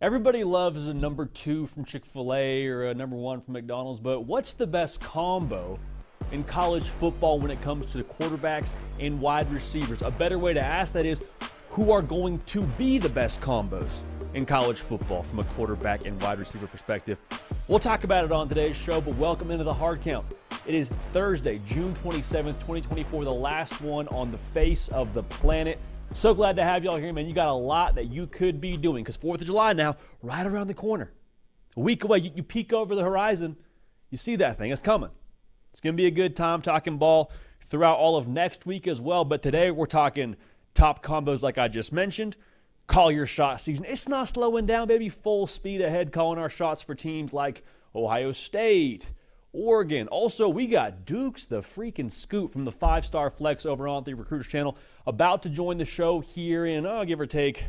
Everybody loves a number 2 from Chick-fil-A or a number 1 from McDonald's, but what's the best combo in college football when it comes to the quarterbacks and wide receivers? A better way to ask that is, who are going to be the best combos in college football from a quarterback and wide receiver perspective? We'll talk about it on today's show, but welcome into the Hard Count. It is Thursday, June 27th, 2024, the last one on the face of the planet. So glad to have y'all here, man. You got a lot that you could be doing because 4th of July now, right around the corner. A week away, you peek over the horizon, you see that thing. It's coming. It's going to be a good time talking ball throughout all of next week as well. But today we're talking top combos like I just mentioned. Call your shot season. It's not slowing down, baby. Full speed ahead, calling our shots for teams like Ohio State, Oregon. Also, we got Dukes the freaking Scoop from the 5-Star Flex over on the Recruiters channel about to join the show here in, give or take,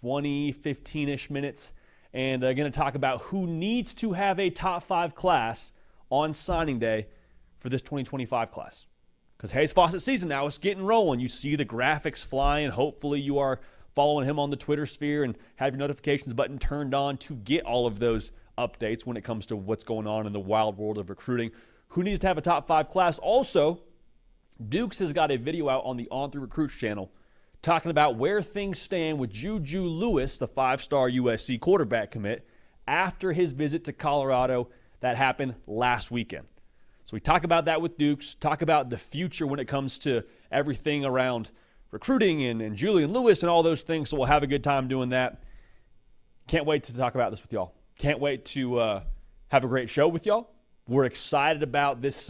20, 15-ish minutes. And going to talk about who needs to have a top 5 class on signing day for this 2025 class. Because Hayes Fawcett season now is getting rolling. You see the graphics flying. Hopefully you are following him on the Twitter sphere and have your notifications button turned on to get all of those updates when it comes to what's going on in the wild world of recruiting. Who needs to have a top 5 class? Also, Dukes has got a video out on the On Through Recruits channel talking about where things stand with Juju Lewis, the 5-star USC quarterback commit, after his visit to Colorado that happened last weekend. So we talk about that with Dukes, talk about the future when it comes to everything around recruiting and Julian Lewis and all those things. So we'll have a good time doing that. Can't wait to talk about this with y'all. Can't wait to have a great show with y'all. We're excited about this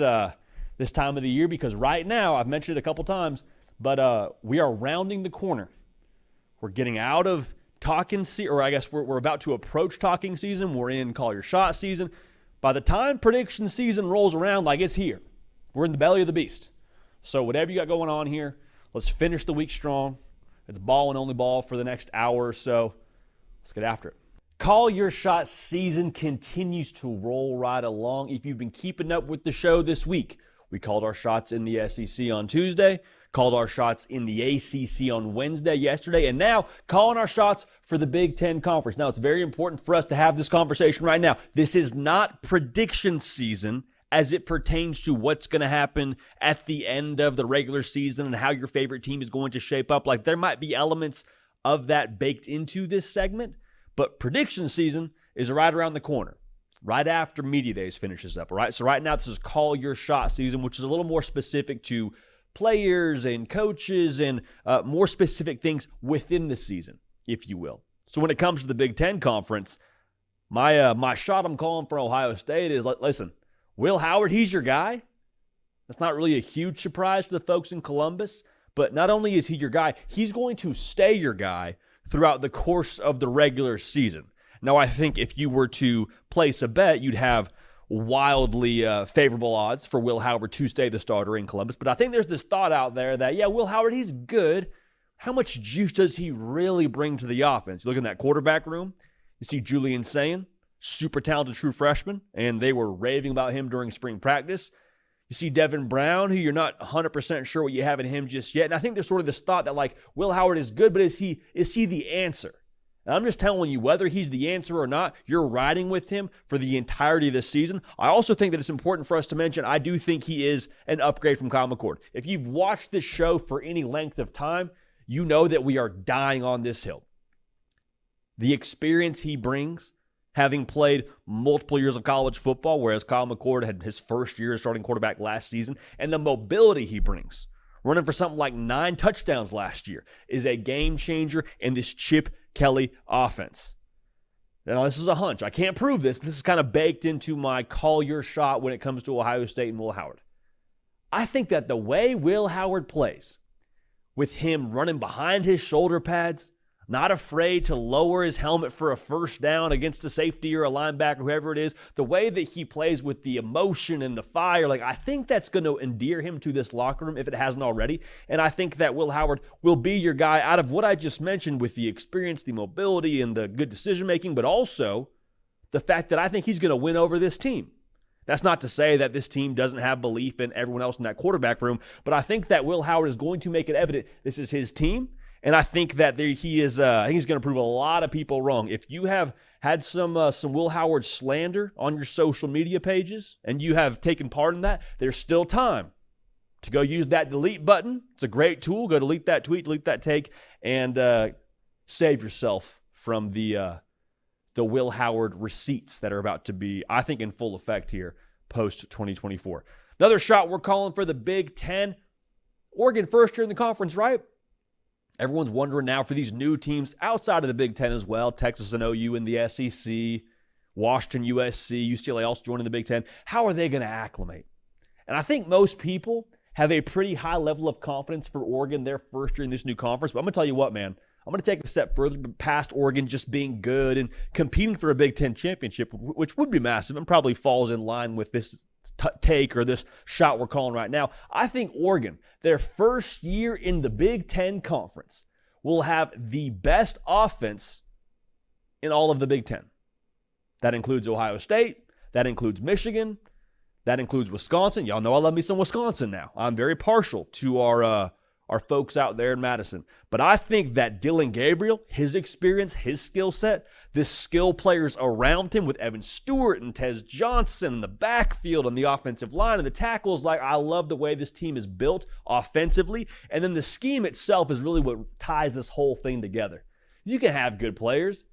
this time of the year because right now, I've mentioned it a couple times, but we are rounding the corner. We're getting out of talking season, or I guess we're about to approach talking season. We're in Call Your Shot season. By the time prediction season rolls around, like it's here, we're in the belly of the beast. So whatever you got going on here, let's finish the week strong. It's ball and only ball for the next hour or so. Let's get after it. Call Your Shot season continues to roll right along. If you've been keeping up with the show this week, we called our shots in the SEC on Tuesday, called our shots in the ACC on Wednesday yesterday, and now calling our shots for the Big Ten Conference. Now, it's very important for us to have this conversation right now. This is not prediction season as it pertains to what's going to happen at the end of the regular season and how your favorite team is going to shape up. Like, there might be elements of that baked into this segment, but prediction season is right around the corner, right after Media Days finishes up, all right? So right now, this is Call Your Shot season, which is a little more specific to players and coaches and more specific things within the season, if you will. So when it comes to the Big Ten Conference, my shot I'm calling for Ohio State is, listen, Will Howard, he's your guy. That's not really a huge surprise to the folks in Columbus, but not only is he your guy, he's going to stay your guy throughout the course of the regular season. Now, I think if you were to place a bet, you'd have wildly favorable odds for Will Howard to stay the starter in Columbus. But I think there's this thought out there that, yeah, Will Howard, he's good. How much juice does he really bring to the offense? You look in that quarterback room, you see Julian saying, super talented true freshman, and they were raving about him during spring practice. You see Devin Brown, who you're not 100% sure what you have in him just yet. And I think there's sort of this thought that, like, Will Howard is good, but is he the answer? And I'm just telling you, whether he's the answer or not, you're riding with him for the entirety of this season. I also think that it's important for us to mention, I do think he is an upgrade from Kyle McCord. If you've watched this show for any length of time, you know that we are dying on this hill. The experience he brings, having played multiple years of college football, whereas Kyle McCord had his first year as starting quarterback last season, and the mobility he brings, running for something like 9 touchdowns last year, is a game changer in this Chip Kelly offense. Now, this is a hunch. I can't prove this, but this is kind of baked into my call your shot when it comes to Ohio State and Will Howard. I think that the way Will Howard plays, with him running behind his shoulder pads, not afraid to lower his helmet for a first down against a safety or a linebacker, whoever it is, the way that he plays with the emotion and the fire, I think that's going to endear him to this locker room if it hasn't already. And I think that Will Howard will be your guy out of what I just mentioned with the experience, the mobility, and the good decision-making, but also the fact that I think he's going to win over this team. That's not to say that this team doesn't have belief in everyone else in that quarterback room, but I think that Will Howard is going to make it evident this is his team, And I think that he is. I think he's going to prove a lot of people wrong. If you have had some Will Howard slander on your social media pages and you have taken part in that, there's still time to go use that delete button. It's a great tool. Go delete that tweet, delete that take, and save yourself from the Will Howard receipts that are about to be, I think, in full effect here post-2024. Another shot we're calling for the Big Ten. Oregon first year in the conference, right? Everyone's wondering now for these new teams outside of the Big Ten as well, Texas and OU in the SEC, Washington, USC, UCLA also joining the Big Ten. How are they going to acclimate? And I think most people have a pretty high level of confidence for Oregon their first year in this new conference. But I'm going to tell you what, man. I'm going to take a step further past Oregon just being good and competing for a Big Ten championship, which would be massive and probably falls in line with this take or this shot we're calling right now. I think Oregon, their first year in the Big Ten Conference, will have the best offense in all of the Big Ten. That includes Ohio State. That includes Michigan. That includes Wisconsin. Y'all know I love me some Wisconsin now. I'm very partial to our folks out there in Madison. But I think that Dylan Gabriel, his experience, his skill set, the skill players around him with Evan Stewart and Tez Johnson in the backfield and the offensive line and the tackles, like I love the way this team is built offensively. And then the scheme itself is really what ties this whole thing together. You can have good players,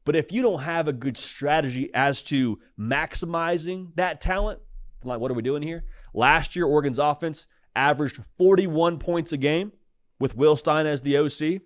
but if you don't have a good strategy as to maximizing that talent, like what are we doing here? Last year, Oregon's offense averaged 41 points a game with Will Stein as the OC.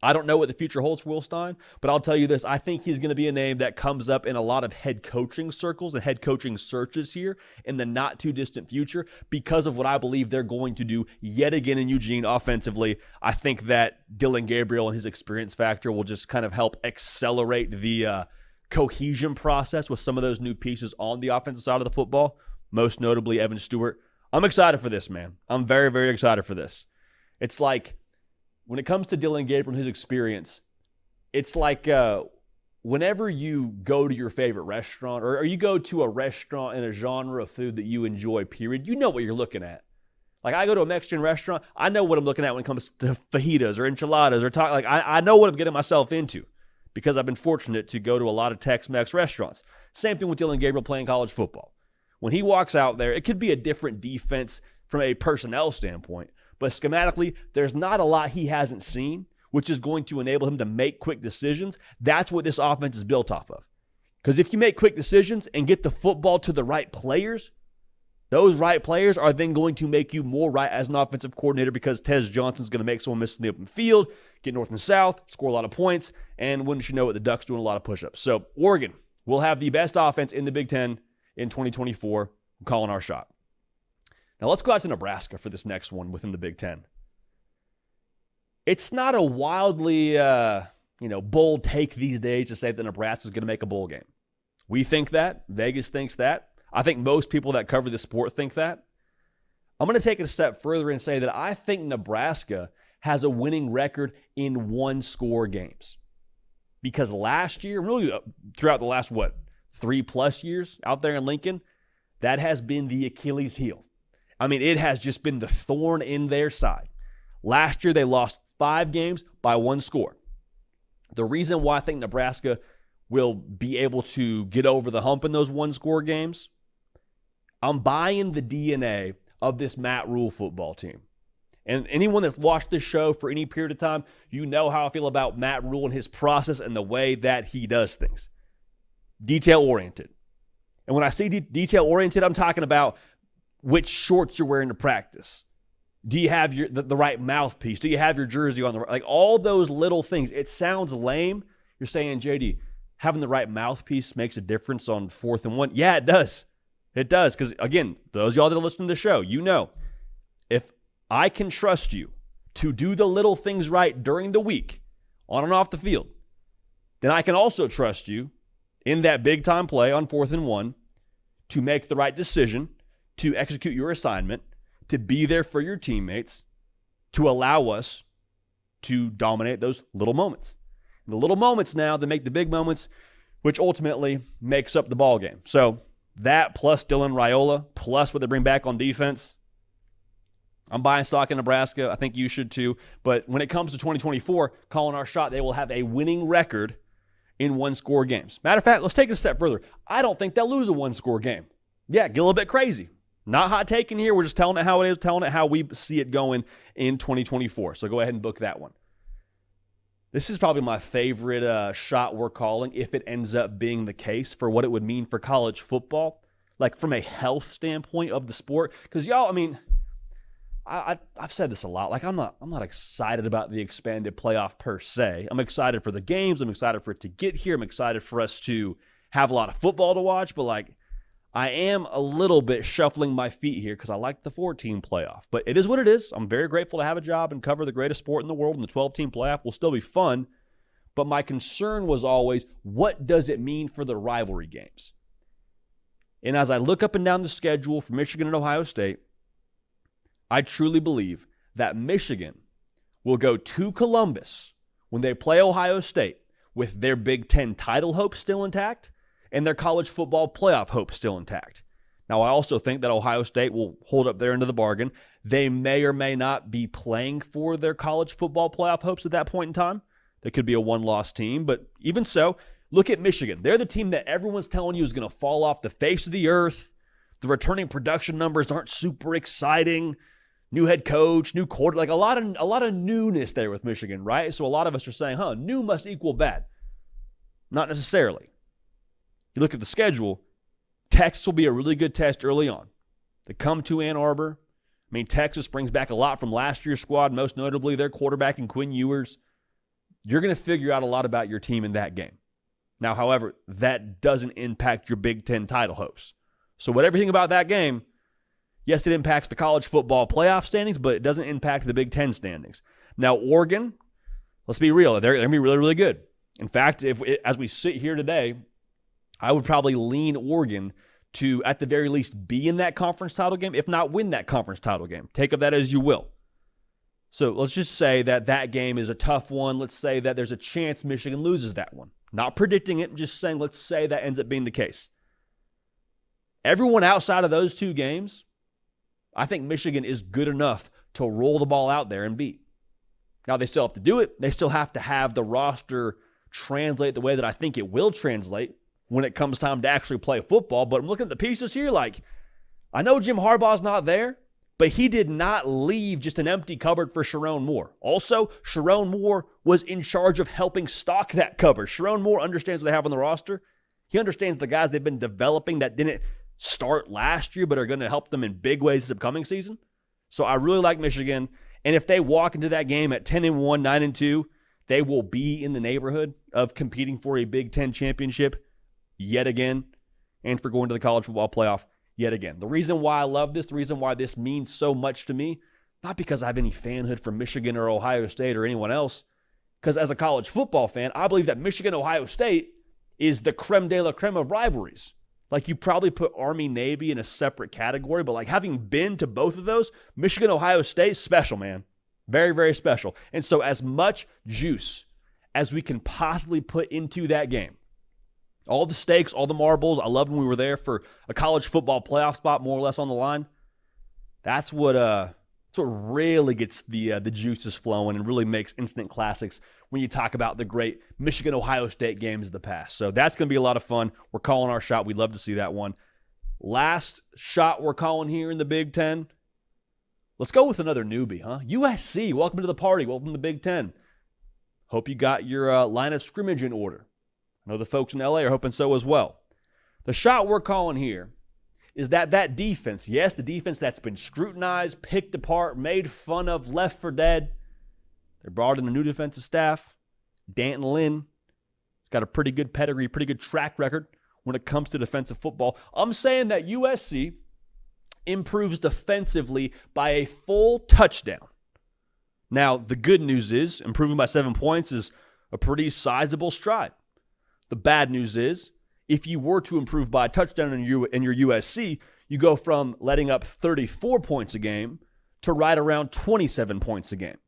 I don't know what the future holds for Will Stein, but I'll tell you this. I think he's going to be a name that comes up in a lot of head coaching circles and head coaching searches here in the not too distant future because of what I believe they're going to do yet again in Eugene offensively. I think that Dylan Gabriel and his experience factor will just kind of help accelerate the cohesion process with some of those new pieces on the offensive side of the football, most notably Evan Stewart. I'm excited for this, man. I'm very, very excited for this. It's like, when it comes to Dylan Gabriel and his experience, it's like whenever you go to your favorite restaurant or you go to a restaurant in a genre of food that you enjoy, period, you know what you're looking at. Like, I go to a Mexican restaurant, I know what I'm looking at when it comes to fajitas or enchiladas or I know what I'm getting myself into because I've been fortunate to go to a lot of Tex-Mex restaurants. Same thing with Dylan Gabriel playing college football. When he walks out there, it could be a different defense from a personnel standpoint, but schematically, there's not a lot he hasn't seen, which is going to enable him to make quick decisions. That's what this offense is built off of. Because if you make quick decisions and get the football to the right players, those right players are then going to make you more right as an offensive coordinator because Tez Johnson's going to make someone miss in the open field, get north and south, score a lot of points, and wouldn't you know it, the Ducks doing a lot of push-ups. So Oregon will have the best offense in the Big Ten in 2024. I'm calling our shot. Now let's go out to Nebraska for this next one within the Big Ten. It's not a wildly, bold take these days to say that Nebraska is going to make a bowl game. We think that. Vegas thinks that. I think most people that cover the sport think that. I'm going to take it a step further and say that I think Nebraska has a winning record in one-score games. Because last year, really throughout the last, 3+ years out there in Lincoln, that has been the Achilles heel. I mean, it has just been the thorn in their side. Last year, they lost 5 games by 1 score. The reason why I think Nebraska will be able to get over the hump in those 1-score games, I'm buying the DNA of this Matt Rule football team. And anyone that's watched this show for any period of time, you know how I feel about Matt Rule and his process and the way that he does things. Detail-oriented. And when I say detail-oriented, I'm talking about which shorts you're wearing to practice. Do you have the right mouthpiece? Do you have your jersey on the right? Like all those little things. It sounds lame. You're saying, JD, having the right mouthpiece makes a difference on 4th and 1. Yeah, it does. It does. Because, again, those of y'all that are listening to the show, you know, if I can trust you to do the little things right during the week, on and off the field, then I can also trust you in that big-time play on 4th and 1 to make the right decision, to execute your assignment, to be there for your teammates, to allow us to dominate those little moments. The little moments now that make the big moments, which ultimately makes up the ball game. So that plus Dylan Raiola, plus what they bring back on defense, I'm buying stock in Nebraska. I think you should too. But when it comes to 2024, calling our shot, they will have a winning record in one-score games. Matter of fact, let's take it a step further. I don't think they'll lose a one-score game. Yeah, get a little bit crazy. Not hot taking here. We're just telling it how it is, telling it how we see it going in 2024. So go ahead and book that one. This is probably my favorite shot we're calling if it ends up being the case for what it would mean for college football, like from a health standpoint of the sport. Because y'all, I mean, I've said this a lot. Like I'm not excited about the expanded playoff per se. I'm excited for the games. I'm excited for it to get here. I'm excited for us to have a lot of football to watch. But like, I am a little bit shuffling my feet here because I like the 4-team playoff. But it is what it is. I'm very grateful to have a job and cover the greatest sport in the world, and the 12-team playoff will still be fun. But my concern was always, what does it mean for the rivalry games? And as I look up and down the schedule for Michigan and Ohio State, I truly believe that Michigan will go to Columbus when they play Ohio State with their Big Ten title hopes still intact and their college football playoff hopes still intact. Now, I also think that Ohio State will hold up their end of the bargain. They may or may not be playing for their college football playoff hopes at that point in time. They could be a one-loss team, but even so, look at Michigan. They're the team that everyone's telling you is going to fall off the face of the earth. The returning production numbers aren't super exciting. New head coach, new quarter, like a lot of newness there with Michigan, right? So a lot of us are saying, new must equal bad. Not necessarily. You look at the schedule, Texas will be a really good test early on. They come to Ann Arbor. I mean, Texas brings back a lot from last year's squad, most notably their quarterback in Quinn Ewers. You're going to figure out a lot about your team in that game. Now, however, that doesn't impact your Big Ten title hopes. So whatever you think about that game, yes, it impacts the college football playoff standings, but it doesn't impact the Big Ten standings. Now, Oregon, let's be real, they're going to be really, really good. In fact, as we sit here today, I would probably lean Oregon to, at the very least, be in that conference title game, if not win that conference title game. Take of that as you will. So let's just say that that game is a tough one. Let's say that there's a chance Michigan loses that one. Not predicting it, just saying let's say that ends up being the case. Everyone outside of those two games, I think Michigan is good enough to roll the ball out there and beat. Now, they still have to do it. They still have to have the roster translate the way that I think it will translate when it comes time to actually play football. But I'm looking at the pieces here like, I know Jim Harbaugh's not there, but he did not leave just an empty cupboard for Sharon Moore. Also, Sharon Moore was in charge of helping stock that cupboard. Sharon Moore understands what they have on the roster. He understands the guys they've been developing that didn't start last year but are going to help them in big ways this upcoming season. So I really like Michigan. And if they walk into that game at 10-1, 9-2, they will be in the neighborhood of competing for a Big Ten championship yet again, and for going to the college football playoff yet again. The reason why I love this, the reason why this means so much to me, not because I have any fanhood for Michigan or Ohio State or anyone else, because as a college football fan, I believe that Michigan-Ohio State is the creme de la creme of rivalries. Like, you probably put Army-Navy in a separate category, but like having been to both of those, Michigan-Ohio State is special, man. Very, very special. And so as much juice as we can possibly put into that game, all the stakes, all the marbles. I loved when we were there for a college football playoff spot, more or less on the line. That's what really gets the juices flowing and really makes instant classics when you talk about the great Michigan-Ohio State games of the past. So that's going to be a lot of fun. We're calling our shot. We'd love to see that one. Last shot we're calling here in the Big Ten. Let's go with another newbie, huh? USC, welcome to the party. Welcome to the Big Ten. Hope you got your line of scrimmage in order. I know the folks in LA are hoping so as well. The shot we're calling here is that defense, yes, the defense that's been scrutinized, picked apart, made fun of, left for dead. They brought in a new defensive staff, Danton Lynn. He's got a pretty good pedigree, pretty good track record when it comes to defensive football. I'm saying that USC improves defensively by a full touchdown. Now, the good news is improving by 7 points is a pretty sizable stride. The bad news is, if you were to improve by a touchdown in your USC, you go from letting up 34 points a game to right around 27 points a game.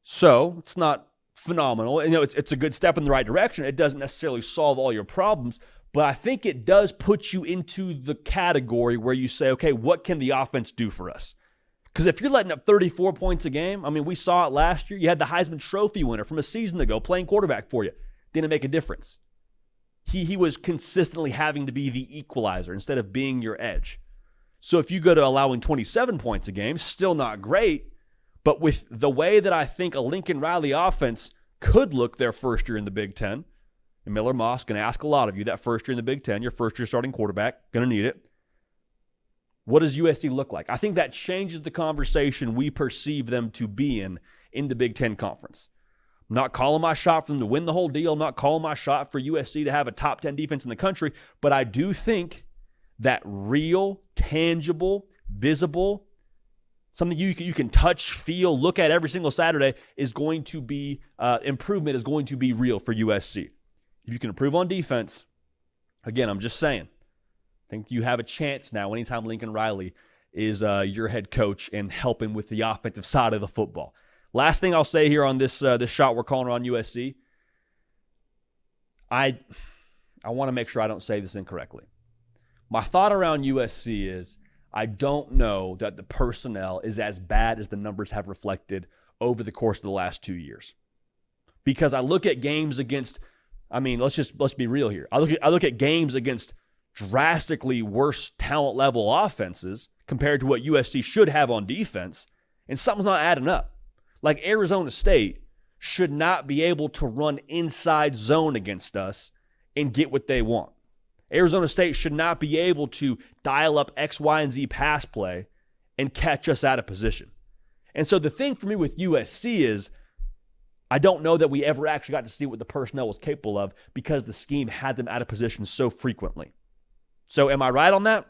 So it's not phenomenal. You know, it's a good step in the right direction. It doesn't necessarily solve all your problems, but I think it does put you into the category where you say, okay, what can the offense do for us? Because if you're letting up 34 points a game, I mean, we saw it last year. You had the Heisman Trophy winner from a season ago playing quarterback for you. Didn't make a difference. He was consistently having to be the equalizer instead of being your edge. So if you go to allowing 27 points a game, still not great, but with the way that I think a Lincoln Riley offense could look their first year in the Big Ten, and Miller Moss going to ask a lot of you that first year in the Big Ten, your first year starting quarterback, going to need it. What does USC look like? I think that changes the conversation we perceive them to be in the Big Ten Conference. I'm not calling my shot for them to win the whole deal. I'm not calling my shot for USC to have a top 10 defense in the country, but I do think that real, tangible, visible, something you can touch, feel, look at every single Saturday is going to be, improvement is going to be real for USC. If you can improve on defense, again, I'm just saying, I think you have a chance now anytime Lincoln Riley is your head coach and helping with the offensive side of the football. Last thing I'll say here on this shot we're calling around USC, I want to make sure I don't say this incorrectly. My thought around USC is I don't know that the personnel is as bad as the numbers have reflected over the course of the last 2 years. Because I look at games against, I mean, let's be real here. I look at games against drastically worse talent level offenses compared to what USC should have on defense, and something's not adding up. Like Arizona State should not be able to run inside zone against us and get what they want. Arizona State should not be able to dial up X, Y, and Z pass play and catch us out of position. And so the thing for me with USC is I don't know that we ever actually got to see what the personnel was capable of because the scheme had them out of position so frequently. So am I right on that?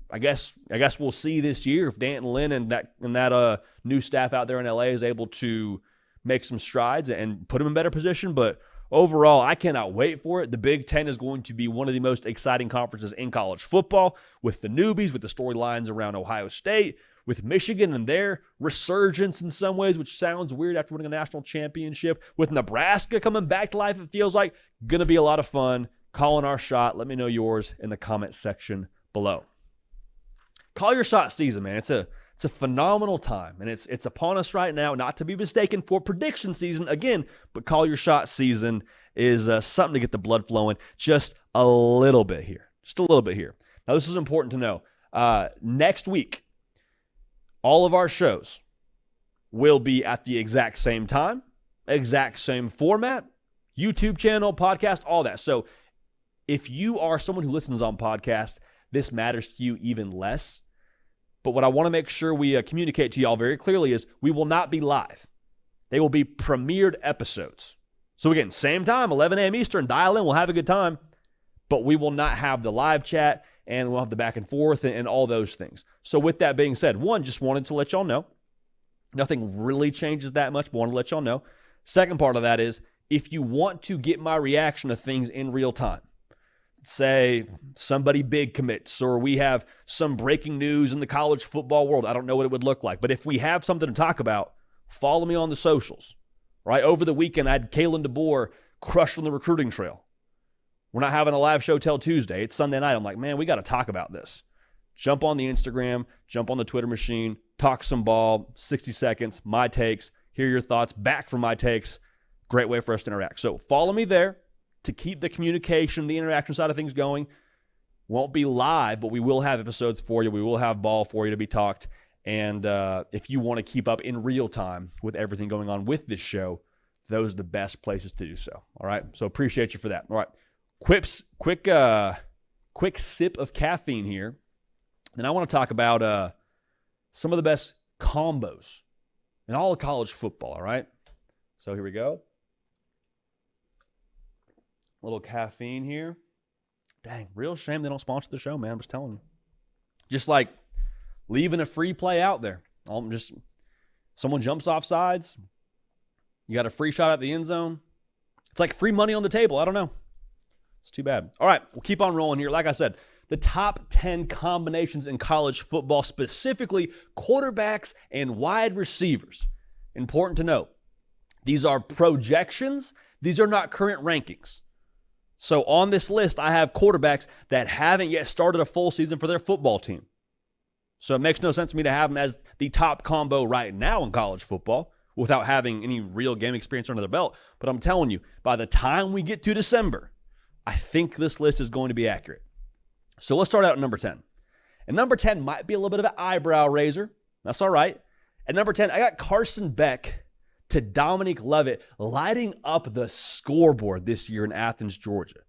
I guess we'll see this year if Dan Lynn and that new staff out there in LA is able to make some strides and put them in better position. But overall, I cannot wait for it. The Big Ten is going to be one of the most exciting conferences in college football with the newbies, with the storylines around Ohio State, with Michigan and their resurgence in some ways, which sounds weird after winning a national championship, with Nebraska coming back to life. It feels like going to be a lot of fun. Calling our shot. Let me know yours in the comment section below. Call your shot season, man. It's a phenomenal time, and it's upon us right now. Not to be mistaken for prediction season again, but call your shot season is something to get the blood flowing just a little bit here. Just a little bit here. Now, this is important to know. Next week, all of our shows will be at the exact same time, exact same format, YouTube channel, podcast, all that. So if you are someone who listens on podcast, this matters to you even less. But what I want to make sure we communicate to y'all very clearly is we will not be live. They will be premiered episodes. So again, same time, 11 a.m. Eastern, dial in, we'll have a good time. But we will not have the live chat, and we'll have the back and forth and all those things. So with that being said, one, just wanted to let y'all know. Nothing really changes that much, but wanted to let y'all know. Second part of that is, if you want to get my reaction to things in real time, say somebody big commits, or we have some breaking news in the college football world. I don't know what it would look like, but if we have something to talk about, follow me on the socials. Right? Over the weekend, I had Kalen DeBoer crushed on the recruiting trail. We're not having a live show till Tuesday. It's Sunday night. I'm like, man, we got to talk about this. Jump on the Instagram, jump on the Twitter machine, talk some ball, 60 seconds, my takes, hear your thoughts, back from my takes. Great way for us to interact. So follow me there to keep the communication, the interaction side of things going. Won't be live, but we will have episodes for you. We will have ball for you to be talked. And if you want to keep up in real time with everything going on with this show, those are the best places to do so. All right? So appreciate you for that. All right. Quick sip of caffeine here. And I want to talk about some of the best combos in all of college football, all right? So here we go. A little caffeine here. Dang, real shame they don't sponsor the show, man. I'm just telling you. Just like leaving a free play out there. Someone jumps off sides. You got a free shot at the end zone. It's like free money on the table. I don't know. It's too bad. All right, we'll keep on rolling here. Like I said, the top 10 combinations in college football, specifically quarterbacks and wide receivers. Important to note, these are projections. These are not current rankings. So on this list, I have quarterbacks that haven't yet started a full season for their football team. So it makes no sense to me to have him as the top combo right now in college football without having any real game experience under their belt. But I'm telling you, by the time we get to December, I think this list is going to be accurate. So let's start out at number 10. And number 10 might be a little bit of an eyebrow raiser. That's all right. At number 10, I got Carson Beck to Dominique Lovett lighting up the scoreboard this year in Athens, Georgia.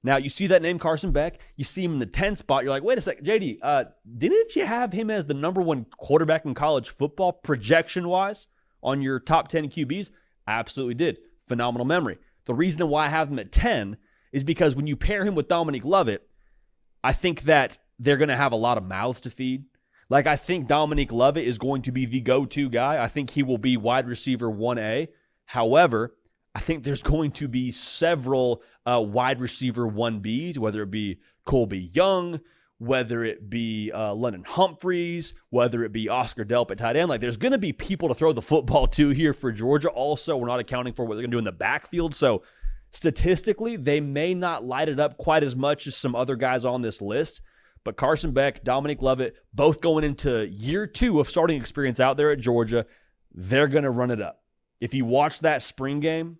Now, you see that name, Carson Beck. You see him in the 10 spot. You're like, wait a second, JD, didn't you have him as the number one quarterback in college football projection-wise on your top 10 QBs? I absolutely did. Phenomenal memory. The reason why I have him at 10 is because when you pair him with Dominique Lovett, I think that they're going to have a lot of mouths to feed. Like, I think Dominique Lovett is going to be the go-to guy. I think he will be wide receiver 1A. However, I think there's going to be several wide receiver 1Bs, whether it be Colby Young, whether it be London Humphreys, whether it be Oscar Delp at tight end. Like, there's going to be people to throw the football to here for Georgia. Also, we're not accounting for what they're going to do in the backfield. So, statistically, they may not light it up quite as much as some other guys on this list. But Carson Beck, Dominique Lovett, both going into year 2 of starting experience out there at Georgia, they're going to run it up. If you watch that spring game,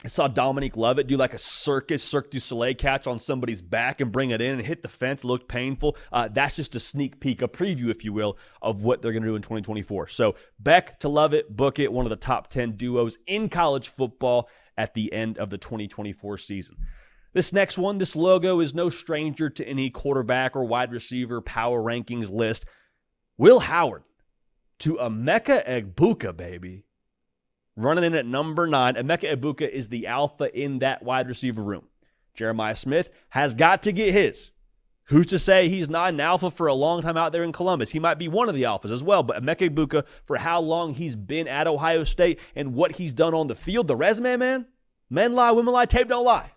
I saw Dominique Lovett do like a Cirque du Soleil catch on somebody's back and bring it in and hit the fence. It looked painful. That's just a sneak peek, a preview, if you will, of what they're going to do in 2024. So Beck to Lovett, book it, one of the top 10 duos in college football at the end of the 2024 season. This next one, this logo is no stranger to any quarterback or wide receiver power rankings list. Will Howard to Emeka Egbuka, baby. Running in at number 9. Emeka Egbuka is the alpha in that wide receiver room. Jeremiah Smith has got to get his. Who's to say he's not an alpha for a long time out there in Columbus? He might be one of the alphas as well, but Emeka Egbuka, for how long he's been at Ohio State and what he's done on the field, the resume, man, men lie, women lie, tape don't lie.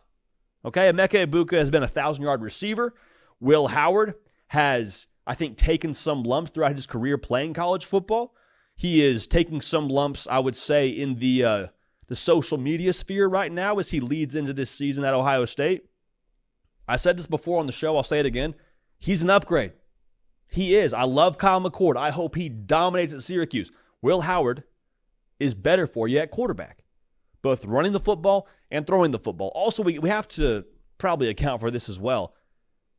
Okay, Emeka Egbuka has been a 1,000-yard receiver. Will Howard has, I think, taken some lumps throughout his career playing college football. He is taking some lumps, I would say, in the social media sphere right now as he leads into this season at Ohio State. I said this before on the show. I'll say it again. He's an upgrade. He is. I love Kyle McCord. I hope he dominates at Syracuse. Will Howard is better for you at quarterback, both running the football and throwing the football. Also, we have to probably account for this as well.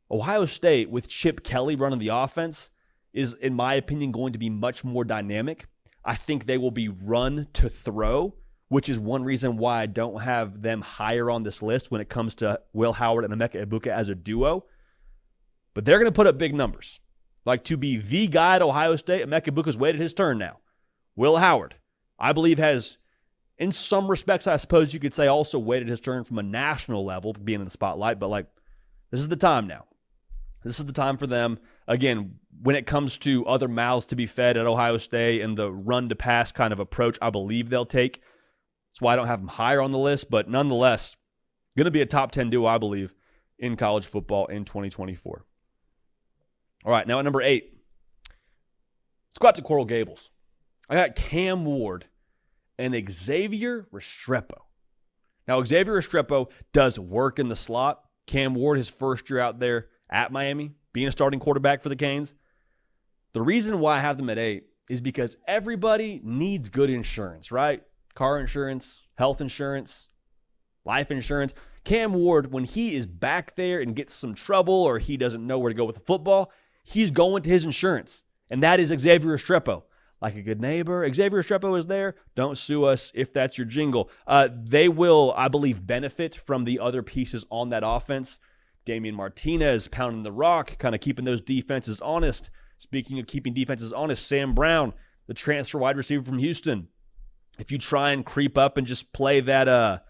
Ohio State, with Chip Kelly running the offense, is, in my opinion, going to be much more dynamic. I think they will be run to throw, which is one reason why I don't have them higher on this list when it comes to Will Howard and Emeka Egbuka as a duo. But they're going to put up big numbers. Like, to be the guy at Ohio State, Emeka Egbuka's waited his turn now. Will Howard, I believe, has, in some respects, I suppose you could say, also waited his turn from a national level, being in the spotlight. But, like, this is the time now. This is the time for them. Again, when it comes to other mouths to be fed at Ohio State and the run-to-pass kind of approach I believe they'll take. That's why I don't have them higher on the list. But nonetheless, going to be a top 10 duo, I believe, in college football in 2024. All right, now at number 8, let's go out to Coral Gables. I got Cam Ward and Xavier Restrepo. Now, Xavier Restrepo does work in the slot. Cam Ward, his first year out there at Miami, being a starting quarterback for the Canes. The reason why I have them at 8 is because everybody needs good insurance, right? Car insurance, health insurance, life insurance. Cam Ward, when he is back there and gets some trouble or he doesn't know where to go with the football, he's going to his insurance, and that is Xavier Restrepo. Like a good neighbor, Xavier Restrepo is there. Don't sue us if that's your jingle. They will, I believe, benefit from the other pieces on that offense. Damian Martinez pounding the rock, kind of keeping those defenses honest. Speaking of keeping defenses honest, Sam Brown, the transfer wide receiver from Houston. If you try and creep up and just play that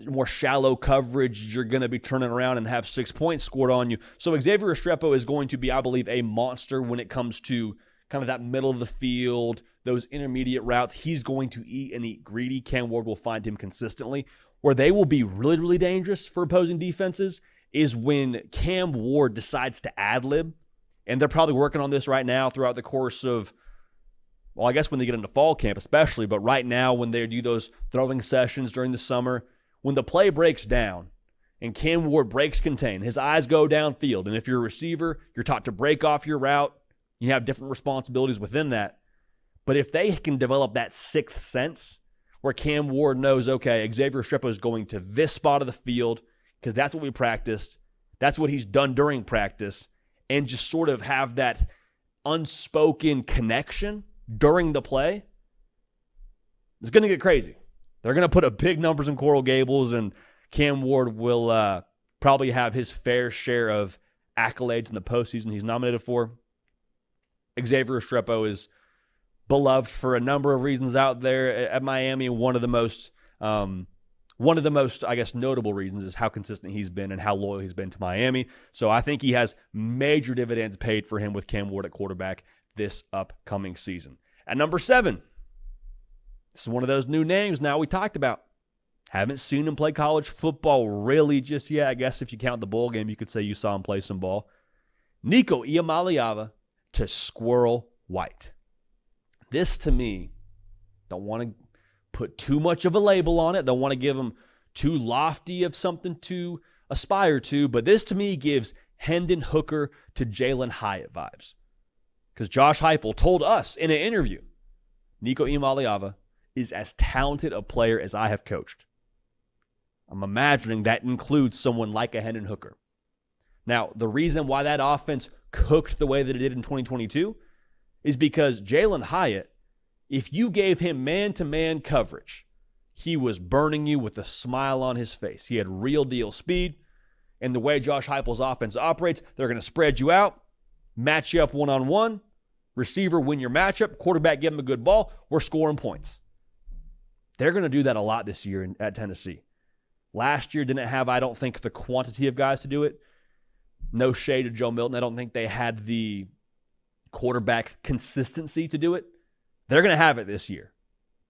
more shallow coverage, you're going to be turning around and have 6 points scored on you. So Xavier Restrepo is going to be, I believe, a monster when it comes to kind of that middle of the field, those intermediate routes. He's going to eat and eat greedy. Cam Ward will find him consistently. Where they will be really, really dangerous for opposing defenses is when Cam Ward decides to ad-lib. And they're probably working on this right now throughout the course of, well, I guess when they get into fall camp especially, but right now when they do those throwing sessions during the summer, when the play breaks down and Cam Ward breaks contain, his eyes go downfield. And if you're a receiver, you're taught to break off your route You have different responsibilities within that. But if they can develop that sixth sense where Cam Ward knows, okay, Xavier Restrepo is going to this spot of the field because that's what we practiced, that's what he's done during practice, and just sort of have that unspoken connection during the play, it's going to get crazy. They're going to put up big numbers in Coral Gables, and Cam Ward will probably have his fair share of accolades in the postseason he's nominated for. Xavier Restrepo is beloved for a number of reasons out there at Miami. One of the most, I guess, notable reasons is how consistent he's been and how loyal he's been to Miami. So I think he has major dividends paid for him with Cam Ward at quarterback this upcoming season. At number 7, this is one of those new names now we talked about. Haven't seen him play college football really just yet. I guess if you count the bowl game, you could say you saw him play some ball. Nico Iamaleava to Squirrel White. This, to me, don't want to put too much of a label on it. Don't want to give him too lofty of something to aspire to. But this, to me, gives Hendon Hooker to Jalen Hyatt vibes. Because Josh Heupel told us in an interview, Nico Iamaleava is as talented a player as I have coached. I'm imagining that includes someone like a Hendon Hooker. Now, the reason why that offense cooked the way that it did in 2022 is because Jalen Hyatt, if you gave him man-to-man coverage, he was burning you with a smile on his face. He had real deal speed, and the way Josh Heupel's offense operates, they're going to spread you out, match you up one-on-one, receiver win your matchup, quarterback give him a good ball, we're scoring points. They're going to do that a lot this year at Tennessee. Last year didn't have, I don't think, the quantity of guys to do it. No shade to Joe Milton. I don't think they had the quarterback consistency to do it. They're going to have it this year.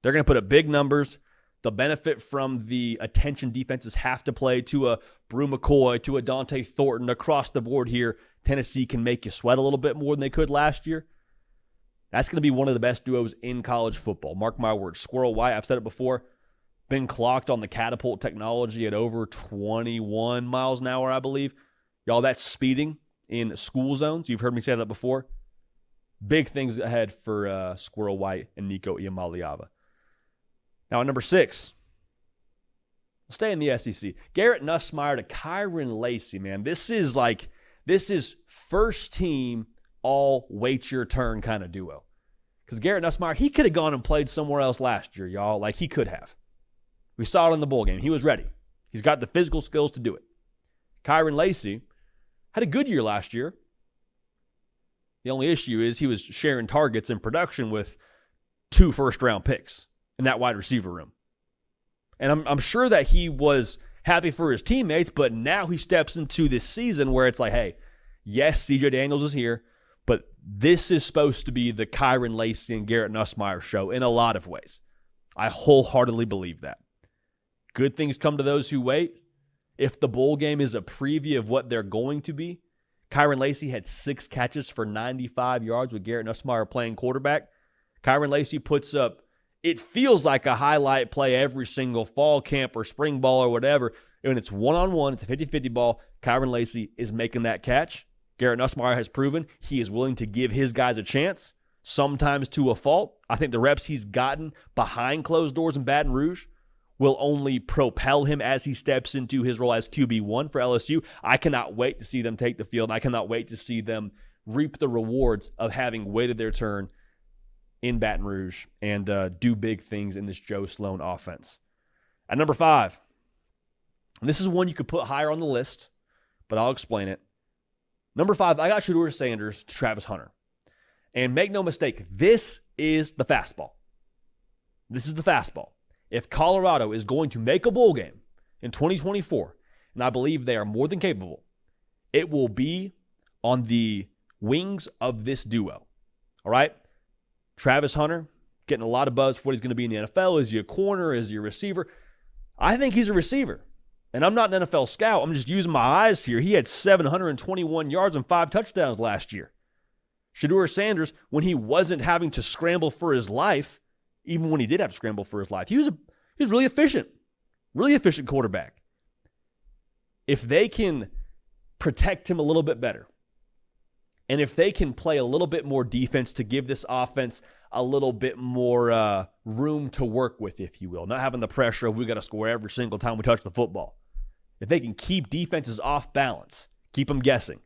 They're going to put up big numbers. They'll benefit from the attention defenses have to play to a Brew McCoy, to a Dante Thornton. Across the board here, Tennessee can make you sweat a little bit more than they could last year. That's going to be one of the best duos in college football. Mark my words. Squirrel White, I've said it before, been clocked on the catapult technology at over 21 miles an hour, I believe. Y'all, that's speeding in school zones. You've heard me say that before. Big things ahead for Squirrel White and Nico Iamaleava. Now, at number 6, we'll stay in the SEC. Garrett Nussmeier to Kyron Lacy, man. This is first team, all wait your turn kind of duo. Because Garrett Nussmeier, he could have gone and played somewhere else last year, y'all. Like, he could have. We saw it in the bowl game. He was ready. He's got the physical skills to do it. Kyron Lacy had a good year last year. The only issue is he was sharing targets in production with 2 first-round picks in that wide receiver room. And I'm sure that he was happy for his teammates, but now he steps into this season where it's like, hey, yes, C.J. Daniels is here, but this is supposed to be the Kyron Lacy and Garrett Nussmeier show in a lot of ways. I wholeheartedly believe that. Good things come to those who wait. If the bowl game is a preview of what they're going to be, Kyron Lacy had 6 catches for 95 yards with Garrett Nussmeier playing quarterback. Kyron Lacy puts up, it feels like a highlight play every single fall camp or spring ball or whatever. When it's one-on-one, it's a 50-50 ball, Kyron Lacy is making that catch. Garrett Nussmeier has proven he is willing to give his guys a chance, sometimes to a fault. I think the reps he's gotten behind closed doors in Baton Rouge will only propel him as he steps into his role as QB1 for LSU. I cannot wait to see them take the field. I cannot wait to see them reap the rewards of having waited their turn in Baton Rouge and do big things in this Joe Sloan offense. At number 5, and this is one you could put higher on the list, but I'll explain it. Number 5, I got Shedeur Sanders to Travis Hunter. And make no mistake, this is the fastball. This is the fastball. If Colorado is going to make a bowl game in 2024, and I believe they are more than capable, it will be on the wings of this duo. All right? Travis Hunter, getting a lot of buzz for what he's going to be in the NFL. Is he a corner? Is he a receiver? I think he's a receiver. And I'm not an NFL scout. I'm just using my eyes here. He had 721 yards and 5 touchdowns last year. Shedeur Sanders, when he wasn't having to scramble for his life, even when he did have to scramble for his life, he was really efficient quarterback. If they can protect him a little bit better, And if they can play a little bit more defense to give this offense a little bit more room to work with, if you will, not having the pressure of we got to score every single time we touch the football. If they can keep defenses off balance, keep them guessing,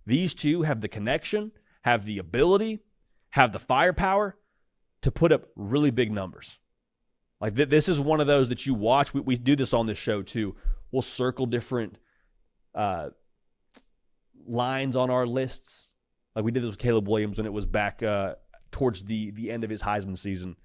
these two have the connection, have the ability, have the firepower to put up really big numbers. Like this is one of those that you watch. We do this on this show too. We'll circle different lines on our lists. Like we did this with Caleb Williams when it was back towards the end of his Heisman season.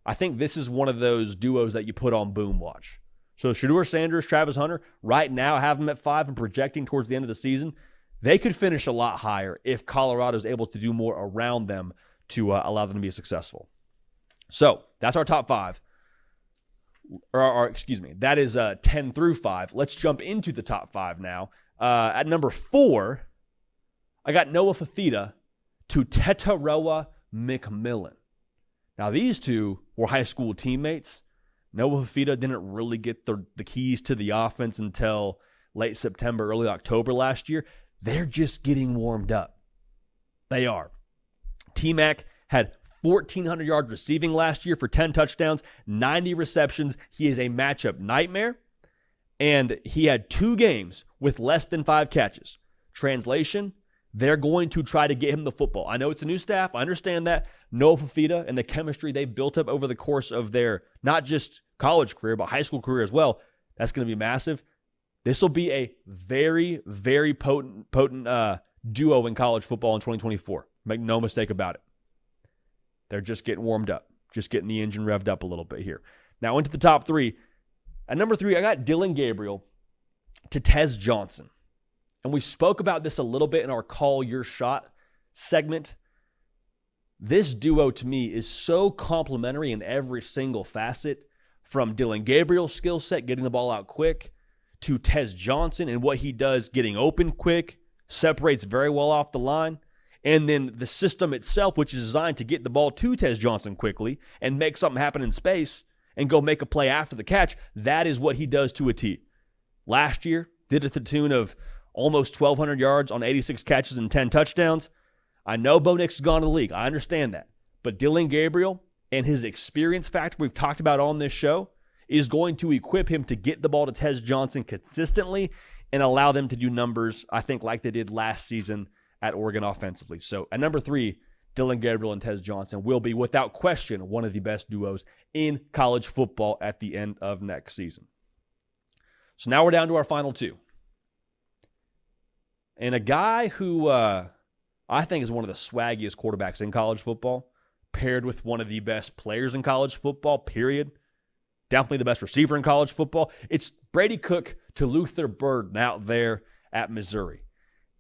I think this is one of those duos that you put on boom watch. So Shedeur Sanders, Travis Hunter, right now have them at 5 and projecting towards the end of the season. They could finish a lot higher if Colorado is able to do more around them to allow them to be successful. So that's our top 5. Excuse me, that is 10 through 5. Let's jump into the top 5 now. At number 4, I got Noah Fafita to Tetaroa McMillan. Now, these two were high school teammates. Noah Fafita didn't really get the keys to the offense until late September, early October last year. They're just getting warmed up. They are. T-Mac had 1,400 yards receiving last year for 10 touchdowns, 90 receptions. He is a matchup nightmare. And he had 2 games with less than 5 catches. Translation, they're going to try to get him the football. I know it's a new staff. I understand that. Noah Fafita and the chemistry they built up over the course of their not just college career, but high school career as well, that's going to be massive. This will be a very, very potent duo in college football in 2024. Make no mistake about it. They're just getting warmed up, just getting the engine revved up a little bit here. Now into the top 3. At number 3, I got Dillon Gabriel to Tez Johnson. And we spoke about this a little bit in our Call Your Shot segment. This duo to me is so complementary in every single facet, from Dillon Gabriel's skill set, getting the ball out quick, to Tez Johnson and what he does getting open quick, separates very well off the line, and then the system itself, which is designed to get the ball to Tez Johnson quickly and make something happen in space and go make a play after the catch. That is what he does to a T. Last year, did it to the tune of almost 1,200 yards on 86 catches and 10 touchdowns. I know Bo Nix has gone to the league. I understand that. But Dillon Gabriel and his experience factor we've talked about on this show is going to equip him to get the ball to Tez Johnson consistently and allow them to do numbers, I think, like they did last season at Oregon offensively. So at number 3, Dillon Gabriel and Tez Johnson will be, without question, one of the best duos in college football at the end of next season. So now we're down to our final 2. And a guy who I think is one of the swaggiest quarterbacks in college football, paired with one of the best players in college football, period. Definitely the best receiver in college football. It's Brady Cook to Luther Burden out there at Missouri.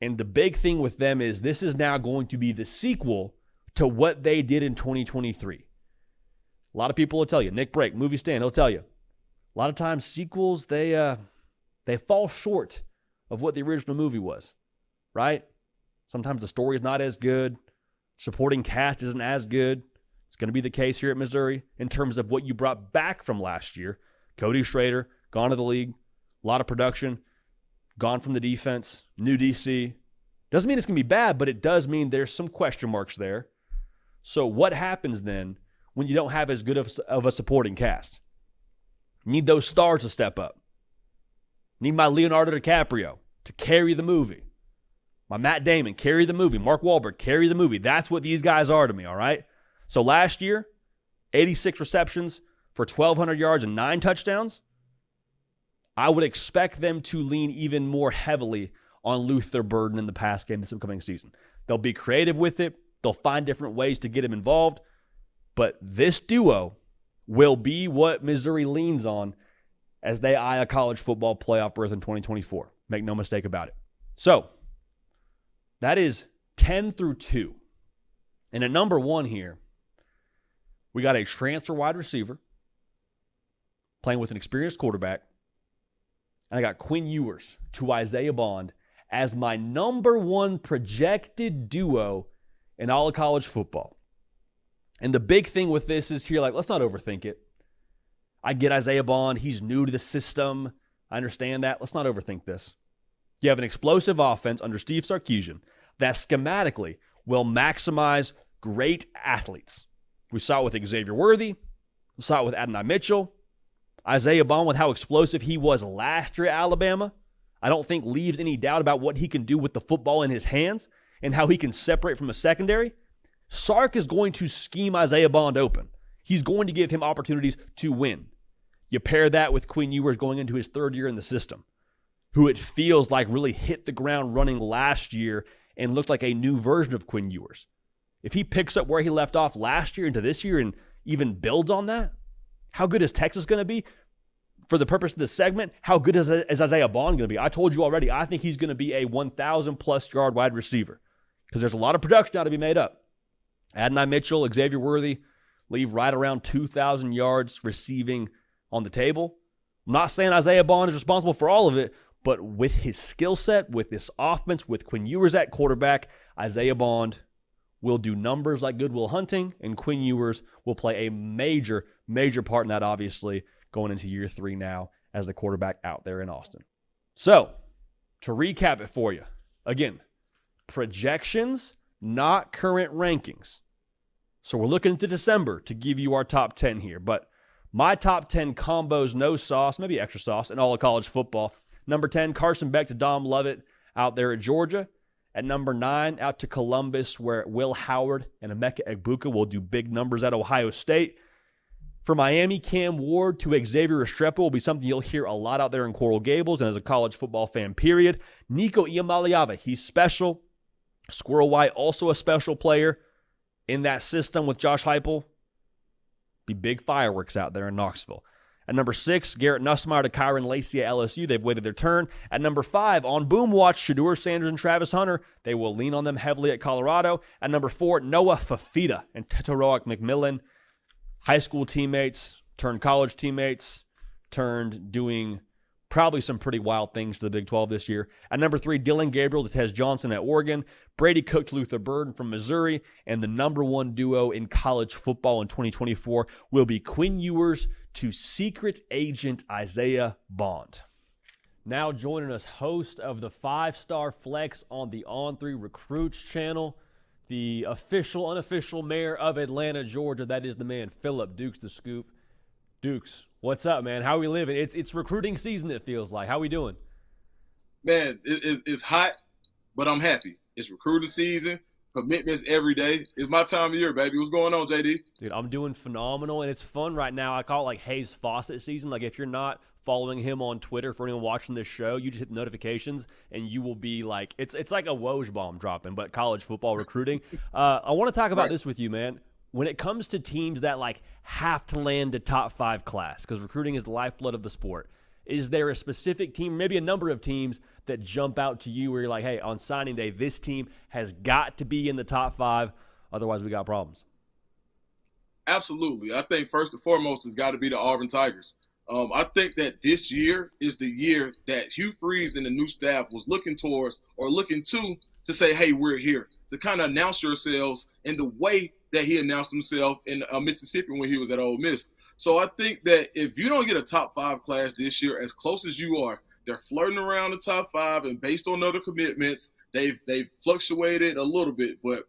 And the big thing with them is this is now going to be the sequel to what they did in 2023. A lot of people will tell you, Nick Brake, Movie Stand, he'll tell you, a lot of times sequels, they fall short of what the original movie was, right? Sometimes the story is not as good. Supporting cast isn't as good. It's going to be the case here at Missouri in terms of what you brought back from last year. Cody Schrader, gone to the league, a lot of production, gone from the defense, new DC. Doesn't mean it's going to be bad, but it does mean there's some question marks there. So what happens then when you don't have as good of a supporting cast? You need those stars to step up. You need my Leonardo DiCaprio to carry the movie. My Matt Damon, carry the movie. Mark Wahlberg, carry the movie. That's what these guys are to me, all right? So last year, 86 receptions for 1,200 yards and 9 touchdowns. I would expect them to lean even more heavily on Luther Burden in the pass game this upcoming season. They'll be creative with it. They'll find different ways to get him involved. But this duo will be what Missouri leans on as they eye a college football playoff berth in 2024. Make no mistake about it. So, that is 10 through 2. And at number 1 here, we got a transfer wide receiver playing with an experienced quarterback. And I got Quinn Ewers to Isaiah Bond as my number 1 projected duo in all of college football. And the big thing with this is here, let's not overthink it. I get Isaiah Bond. He's new to the system. I understand that. Let's not overthink this. You have an explosive offense under Steve Sarkisian, that schematically will maximize great athletes. We saw it with Xavier Worthy. We saw it with Adonai Mitchell. Isaiah Bond, with how explosive he was last year at Alabama, I don't think leaves any doubt about what he can do with the football in his hands and how he can separate from a secondary. Sark is going to scheme Isaiah Bond open. He's going to give him opportunities to win. You pair that with Quinn Ewers going into his third year in the system, who it feels like really hit the ground running last year and looked like a new version of Quinn Ewers. If he picks up where he left off last year into this year and even builds on that, how good is Texas going to be? For the purpose of this segment, how good is Isaiah Bond going to be? I told you already, I think he's going to be a 1,000-plus yard wide receiver because there's a lot of production now to be made up. Adonai Mitchell, Xavier Worthy leave right around 2,000 yards receiving on the table. I'm not saying Isaiah Bond is responsible for all of it, but with his skill set, with this offense, with Quinn Ewers at quarterback, Isaiah Bond will do numbers like Goodwill Hunting, and Quinn Ewers will play a major, major part in that, obviously, going into year 3 now as the quarterback out there in Austin. So, to recap it for you, again, projections, not current rankings. So we're looking into December to give you our top 10 here, but my top 10 combos, no sauce, maybe extra sauce, in all of college football. Number 10, Carson Beck to Dom Lovett out there at Georgia. At number 9, out to Columbus, where Will Howard and Emeka Egbuka will do big numbers at Ohio State. For Miami, Cam Ward to Xavier Restrepo will be something you'll hear a lot out there in Coral Gables and as a college football fan, period. Nico Iamaleava, he's special. Squirrel White, also a special player in that system with Josh Heupel. Be big fireworks out there in Knoxville. At number 6, Garrett Nussmeier to Kyron Lacey at LSU. They've waited their turn. At number 5, on boom watch, Shedeur Sanders and Travis Hunter. They will lean on them heavily at Colorado. At number 4, Noah Fafita and Tetoroak McMillan. High school teammates, turned college teammates, turned doing probably some pretty wild things to the Big 12 this year. At number 3, Dylan Gabriel to Tez Johnson at Oregon. Brady Cook to Luther Burden from Missouri. And the number 1 duo in college football in 2024 will be Quinn Ewers to secret agent Isaiah Bond. Now joining us, host of the 5-Star Flex on the On3 Recruits channel, the official, unofficial mayor of Atlanta, Georgia. That is the man, Phillip Dukes the Scoop. Dukes, what's up, man? How we living? It's recruiting season, it feels like. How we doing? Man, it's hot, but I'm happy. It's recruiting season, commitments every day. It's my time of year, baby. What's going on, JD? Dude, I'm doing phenomenal, and it's fun right now. I call it like Hayes Fawcett season. Like if you're not following him on Twitter, for anyone watching this show, you just hit the notifications, and you will be like, it's like a Woj bomb dropping, but college football recruiting. I want to talk about this with you, man. When it comes to teams that like have to land a top 5 class, because recruiting is the lifeblood of the sport, is there a specific team, maybe a number of teams that jump out to you where you're like, hey, on signing day, this team has got to be in the top 5, otherwise we got problems? Absolutely. I think first and foremost it's got to be the Auburn Tigers. I think that this year is the year that Hugh Freeze and the new staff was looking towards or looking to say, hey, we're here, to kind of announce yourselves in the way that he announced himself in Mississippi when he was at Ole Miss. So I think that if you don't get a top 5 class this year, as close as you are, they're flirting around the top 5, and based on other commitments, they've fluctuated a little bit. But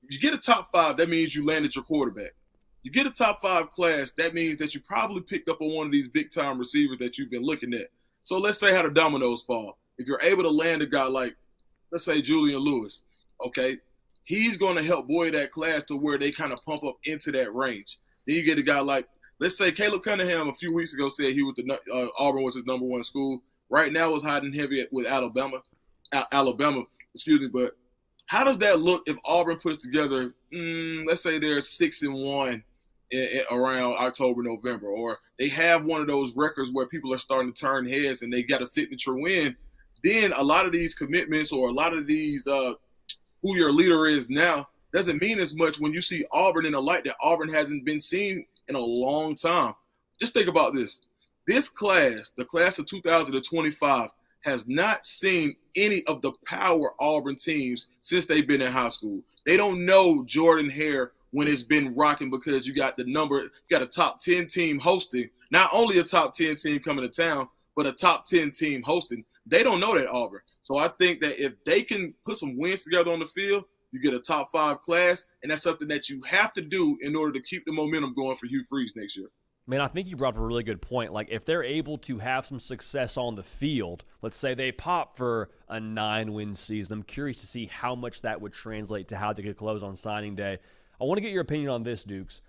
if you get a top 5, that means you landed your quarterback. You get a top 5 class, that means that you probably picked up on one of these big-time receivers that you've been looking at. So let's say how the dominoes fall. If you're able to land a guy like, let's say, Julian Lewis, okay, he's going to help buoy that class to where they kind of pump up into that range. Then you get a guy like, let's say Caleb Cunningham a few weeks ago said he was Auburn was his number 1 school. Right now it's hot and heavy with Alabama, but how does that look if Auburn puts together, let's say they're 6-1 around October, November, or they have one of those records where people are starting to turn heads and they got a signature win, then a lot of these commitments or a lot of these who your leader is now doesn't mean as much when you see Auburn in a light that Auburn hasn't been seen in a long time. Just think about this. This class, the class of 2025, has not seen any of the power Auburn teams since they've been in high school. They don't know Jordan Hare when it's been rocking because you got a top 10 team hosting, not only a top 10 team coming to town, but a top 10 team hosting. They don't know that, Auburn. So I think that if they can put some wins together on the field, you get a top 5 class, and that's something that you have to do in order to keep the momentum going for Hugh Freeze next year. Man, I think you brought up a really good point. Like, if they're able to have some success on the field, let's say they pop for a 9-win season, I'm curious to see how much that would translate to how they could close on signing day. I want to get your opinion on this, Dukes.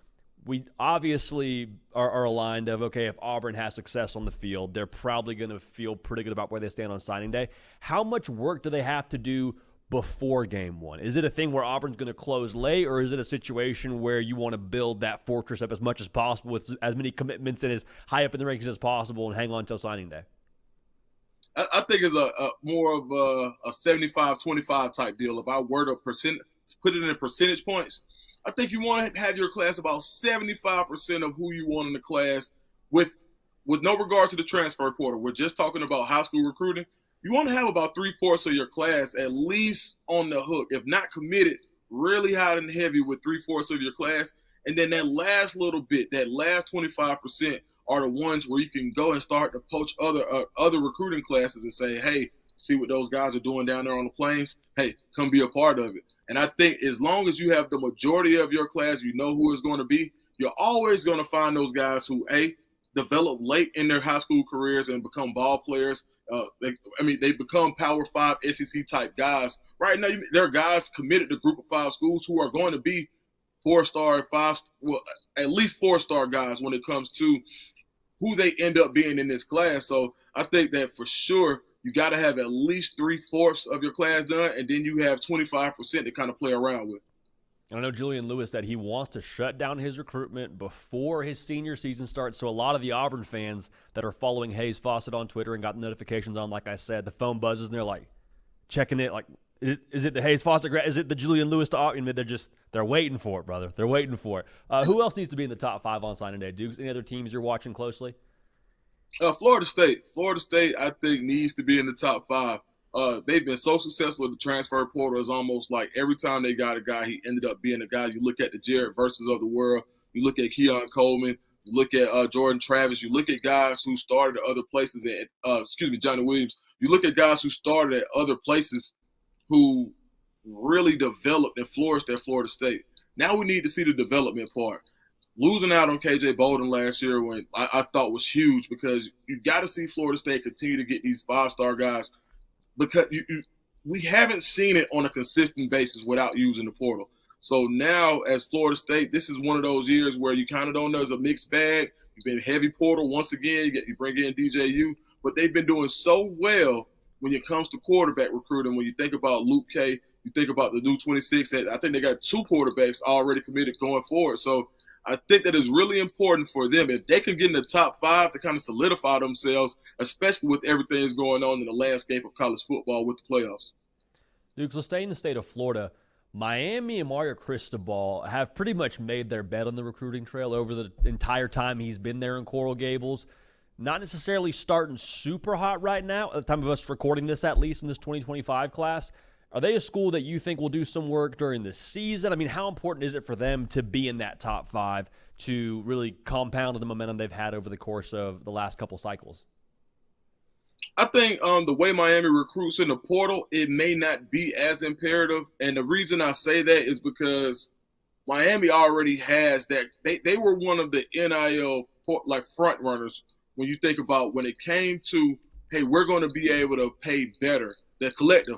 We obviously are aligned of, okay, if Auburn has success on the field, they're probably going to feel pretty good about where they stand on signing day. How much work do they have to do before game one? Is it a thing where Auburn's going to close late, or is it a situation where you want to build that fortress up as much as possible with as many commitments and as high up in the rankings as possible and hang on until signing day? I think it's a more of a 75-25 type deal. If I were to put it in percentage points, I think you want to have your class about 75% of who you want in the class with no regard to the transfer portal. We're just talking about high school recruiting. You want to have about 3/4 of your class at least on the hook, if not committed, really hot and heavy with 3/4 of your class. And then that last little bit, that last 25% are the ones where you can go and start to poach other recruiting classes and say, hey, see what those guys are doing down there on the plains? Hey, come be a part of it. And I think as long as you have the majority of your class, you know who it's going to be, you're always going to find those guys who, develop late in their high school careers and become ball players. They become Power 5 SEC type guys. Right now, there are guys committed to Group of 5 schools who are going to be 4-star, at least 4-star guys when it comes to who they end up being in this class. So I think that for sure you got to have at least 3/4 of your class done, and then you have 25% to kind of play around with. I know Julian Lewis said he wants to shut down his recruitment before his senior season starts. So a lot of the Auburn fans that are following Hayes Fawcett on Twitter and got the notifications on, like I said, the phone buzzes and they're like checking it. Like, is it the Hayes Fawcett? Is it the Julian Lewis to Auburn? They're waiting for it, brother. They're waiting for it. Who else needs to be in the top 5 on signing day? Dukes, any other teams you're watching closely? Florida State. Florida State, I think, needs to be in the top 5. They've been so successful with the transfer portal. It's almost like every time they got a guy, he ended up being a guy. You look at the Jared Verses of the world. You look at Keon Coleman. You look at Jordan Travis. You look at guys who started at other places. Johnny Williams. You look at guys who started at other places who really developed and flourished at Florida State. Now we need to see the development part. Losing out on KJ Bolden last year when I thought was huge, because you got to see Florida State continue to get these 5-star guys, because we haven't seen it on a consistent basis without using the portal. So now as Florida State, this is one of those years where you kind of don't know. It's a mixed bag. You've been heavy portal once again. You bring in DJU, but they've been doing so well when it comes to quarterback recruiting. When you think about Luke K, you think about the new 26. I think they got 2 quarterbacks already committed going forward. So I think that is really important for them. If they can get in the top 5 to kind of solidify themselves, especially with everything that's going on in the landscape of college football with the playoffs. Dukes, let's stay in the state of Florida. Miami and Mario Cristobal have pretty much made their bet on the recruiting trail over the entire time he's been there in Coral Gables. Not necessarily starting super hot right now, at the time of us recording this, at least in this 2025 class. Are they a school that you think will do some work during the season? I mean, how important is it for them to be in that top 5 to really compound the momentum they've had over the course of the last couple cycles? I think the way Miami recruits in the portal, it may not be as imperative. And the reason I say that is because Miami already has that. They were one of the NIL front runners when you think about when it came to, hey, we're going to be able to pay better, the collective.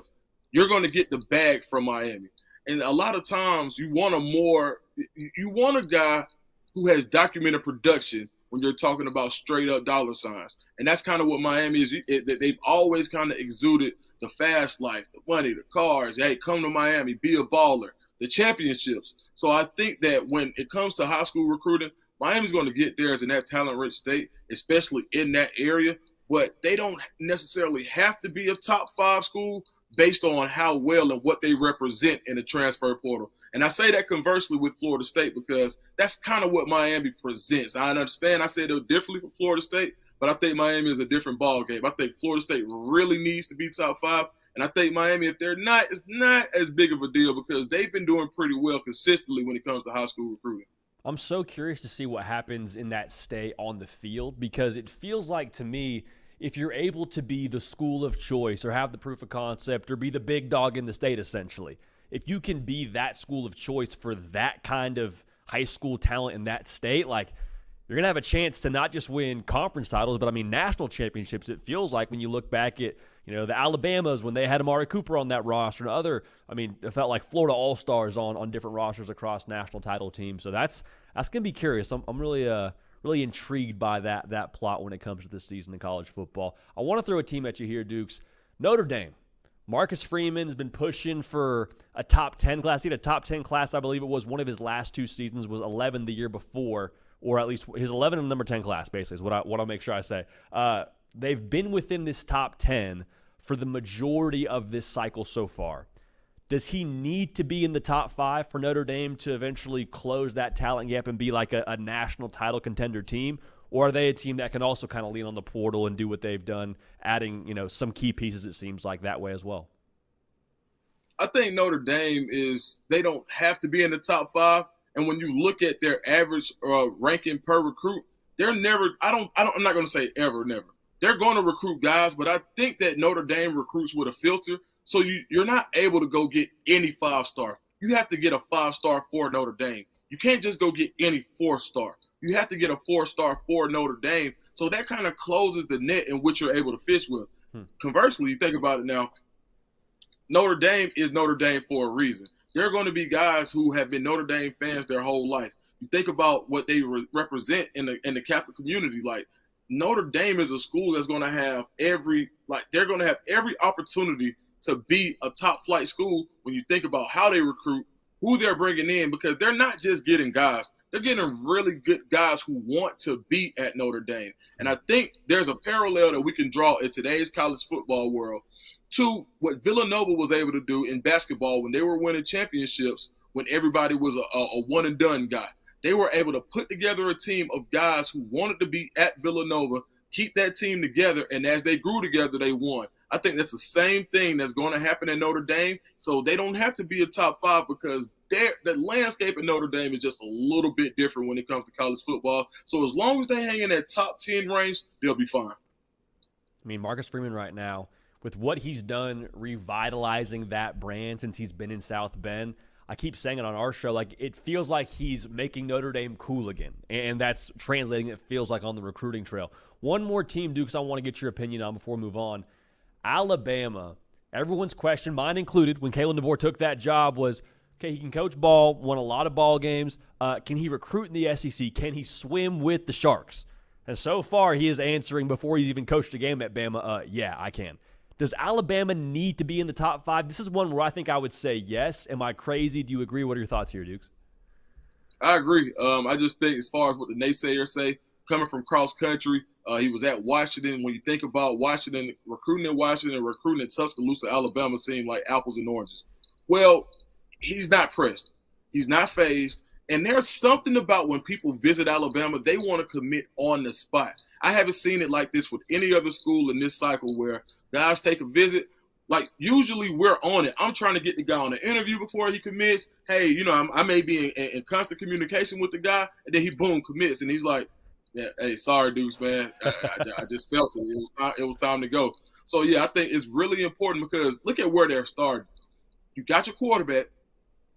You're going to get the bag from Miami. And a lot of times you want a guy who has documented production when you're talking about straight up dollar signs. And that's kind of what Miami is. They've always kind of exuded the fast life, the money, the cars. Hey, come to Miami, be a baller, the championships. So I think that when it comes to high school recruiting, Miami's going to get theirs in that talent-rich state, especially in that area. But they don't necessarily have to be a top 5 school based on how well and what they represent in the transfer portal. And I say that conversely with Florida State because that's kind of what Miami presents. I understand I said they're differently for Florida State, but I think Miami is a different ball game. I think Florida State really needs to be top 5. And I think Miami, if they're not, it's not as big of a deal because they've been doing pretty well consistently when it comes to high school recruiting. I'm so curious to see what happens in that state on the field because it feels like to me if you're able to be the school of choice or have the proof of concept or be the big dog in the state, essentially, if you can be that school of choice for that kind of high school talent in that state, like, you're going to have a chance to not just win conference titles, but, I mean, national championships. It feels like when you look back at, the Alabamas when they had Amari Cooper on that roster and other, I mean, it felt like Florida All-Stars on different rosters across national title teams. So that's going to be curious. I'm really intrigued by that plot when it comes to this season in college football. I want to throw a team at you here, Dukes. Notre Dame. Marcus Freeman has been pushing for a top 10 class. He had a top 10 class, I believe it was one of his last 2 seasons, was 11 the year before, or at least his 11 and number 10 class, basically, is what I'll make sure I say. They've been within this top 10 for the majority of this cycle so far. Does he need to be in the top 5 for Notre Dame to eventually close that talent gap and be like a national title contender team? Or are they a team that can also kind of lean on the portal and do what they've done, adding, some key pieces, it seems like, that way as well? I think Notre Dame they don't have to be in the top 5. And when you look at their average ranking per recruit, they're never, I'm not going to say ever, never. They're going to recruit guys, but I think that Notre Dame recruits with a filter. So you're not able to go get any 5-star. You have to get a 5-star for Notre Dame. You can't just go get any 4-star. You have to get a 4-star for Notre Dame. So that kind of closes the net in which you're able to fish with. Conversely, you think about it now, Notre Dame is Notre Dame for a reason. There are going to be guys who have been Notre Dame fans their whole life. You think about what they represent in the Catholic community. Like, Notre Dame is a school that's going to have every opportunity to be a top flight school when you think about how they recruit, who they're bringing in, because they're not just getting guys. They're getting really good guys who want to be at Notre Dame. And I think there's a parallel that we can draw in today's college football world to what Villanova was able to do in basketball when they were winning championships, when everybody was a one-and-done guy. They were able to put together a team of guys who wanted to be at Villanova, keep that team together, and as they grew together, they won. I think that's the same thing that's going to happen at Notre Dame. So they don't have to be a top 5 because the landscape at Notre Dame is just a little bit different when it comes to college football. So as long as they hang in that top 10 range, they'll be fine. I mean, Marcus Freeman right now, with what he's done revitalizing that brand since he's been in South Bend, I keep saying it on our show, like, it feels like he's making Notre Dame cool again, and that's translating, it feels like, on the recruiting trail. One more team, Dukes, I want to get your opinion on before we move on. Alabama, everyone's question, mine included, when Kalen DeBoer took that job was, okay, he can coach ball, won a lot of ball games. Can he recruit in the SEC? Can he swim with the Sharks? And so far, he is answering before he's even coached a game at Bama, yeah, I can. Does Alabama need to be in the top 5? This is one where I think I would say yes. Am I crazy? Do you agree? What are your thoughts here, Dukes? I agree. I just think as far as what the naysayers say, coming from cross country, he was at Washington. When you think about Washington, recruiting in Tuscaloosa, Alabama seem like apples and oranges. Well, he's not pressed. He's not phased. And there's something about when people visit Alabama, they want to commit on the spot. I haven't seen it like this with any other school in this cycle where guys take a visit. Like, usually we're on it. I'm trying to get the guy on an interview before he commits. Hey, I may be in constant communication with the guy, and then he, boom, commits. And he's like, yeah, hey, sorry, Dukes, man. I just felt it. It was time to go. So, yeah, I think it's really important because look at where they're starting. You got your quarterback.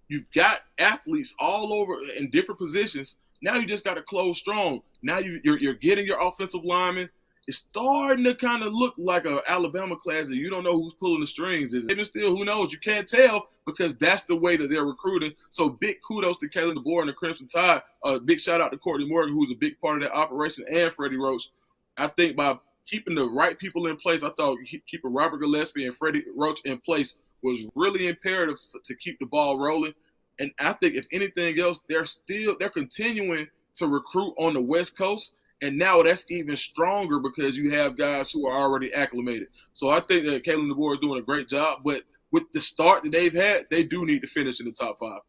You've got athletes all over in different positions. Now you just got to close strong. Now you're getting your offensive linemen. It's starting to kind of look like an Alabama class that you don't know who's pulling the strings. Is it still, who knows? You can't tell because that's the way that they're recruiting. So big kudos to Kalen DeBoer and the Crimson Tide. Big shout out to Courtney Morgan, who's a big part of that operation, and Freddie Roach. I think by keeping the right people in place, I thought keeping Robert Gillespie and Freddie Roach in place was really imperative to keep the ball rolling. And I think if anything else, they're continuing to recruit on the West Coast. And now that's even stronger because you have guys who are already acclimated. So I think that Kalen DeBoer is doing a great job. But with the start that they've had, they do need to finish in the top 5.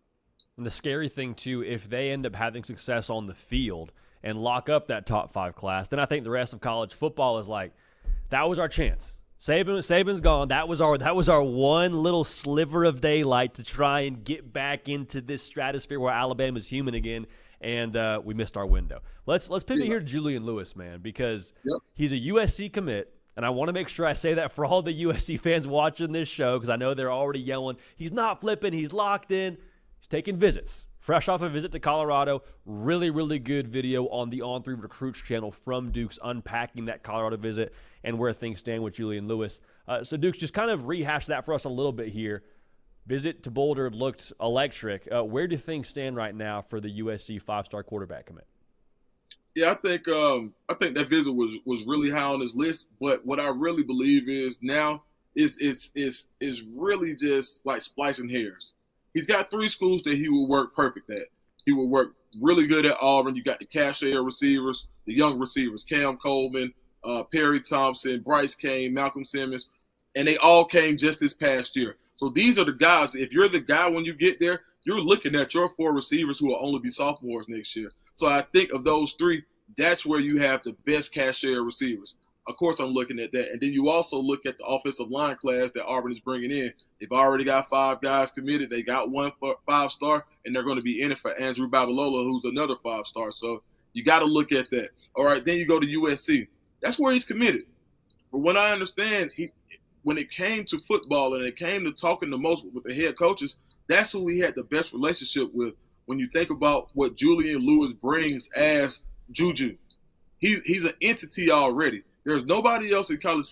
And the scary thing, too, if they end up having success on the field and lock up that top 5 class, then I think the rest of college football is like, that was our chance. Saban's gone. That was our one little sliver of daylight to try and get back into this stratosphere where Alabama's human again. And we missed our window. Let's pivot here to Julian Lewis, man, because he's a USC commit. and I want to make sure I say that for all the USC fans watching this show, because I know they're already yelling, he's not flipping, he's locked in. He's taking visits. Fresh off a visit to Colorado. Really, really good video on the On3 Recruits channel from Dukes unpacking that Colorado visit and where things stand with Julian Lewis. So Dukes, just kind of rehash that for us a little bit here. Visit to Boulder looked electric. Where do things stand right now for the USC five-star quarterback commit? Yeah, I think that visit was really high on his list. But what I really believe is now is really just like splicing hairs. He's got 3 schools that he will work perfect at. He will work really good at Auburn. You got the cachet receivers, the young receivers, Cam Coleman, Perry Thompson, Bryce Kane, Malcolm Simmons, and they all came just this past year. So these are the guys. If you're the guy when you get there, you're looking at your 4 receivers who will only be sophomores next year. So I think of those 3, that's where you have the best cachet receivers. Of course, I'm looking at that. And then you also look at the offensive line class that Auburn is bringing in. They've already got 5 guys committed. They got 1 5-star, and they're going to be in it for Andrew Babalola, who's another 5-star. So you got to look at that. All right, then you go to USC. That's where he's committed. From what I understand, when it came to football and it came to talking the most with the head coaches, that's who he had the best relationship with. When you think about what Julian Lewis brings as Juju, he's an entity already. There's nobody else in high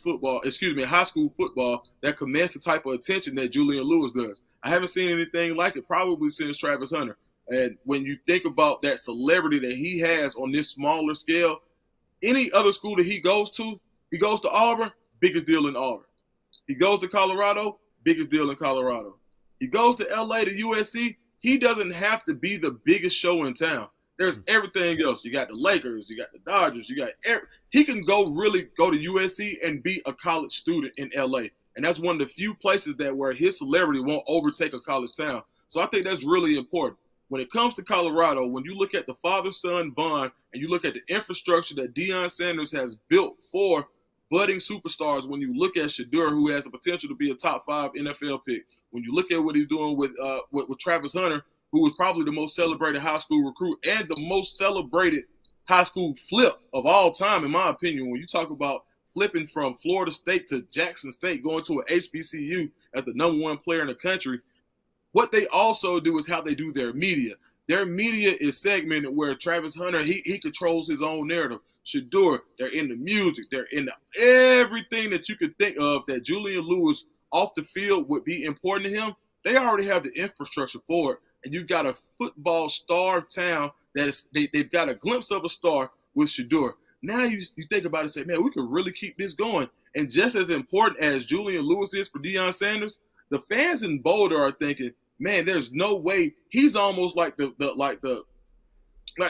school football that commands the type of attention that Julian Lewis does. I haven't seen anything like it probably since Travis Hunter. And when you think about that celebrity that he has on this smaller scale, any other school that he goes to Auburn, biggest deal in Auburn. He goes to Colorado, biggest deal in Colorado. He goes to LA to USC, he doesn't have to be the biggest show in town. There's everything else. You got the Lakers, you got the Dodgers, he can go to USC and be a college student in LA. And that's one of the few places where his celebrity won't overtake a college town. So I think that's really important. When it comes to Colorado, when you look at the father-son bond and you look at the infrastructure that Deion Sanders has built for budding superstars, when you look at Shedeur, who has the potential to be a top 5 NFL pick, when you look at what he's doing with Travis Hunter, who was probably the most celebrated high school recruit and the most celebrated high school flip of all time, in my opinion. When you talk about flipping from Florida State to Jackson State, going to an HBCU as the number 1 player in the country, what they also do is how they do their media. Their media is segmented where Travis Hunter, he controls his own narrative. Shedeur, they're in the music. They're in everything that you could think of that Julian Lewis off the field would be important to him. They already have the infrastructure for it. And you've got a football star town they've got a glimpse of a star with Shedeur. Now you think about it and say, man, we could really keep this going. And just as important as Julian Lewis is for Deion Sanders, the fans in Boulder are thinking, man, there's no way. He's almost like the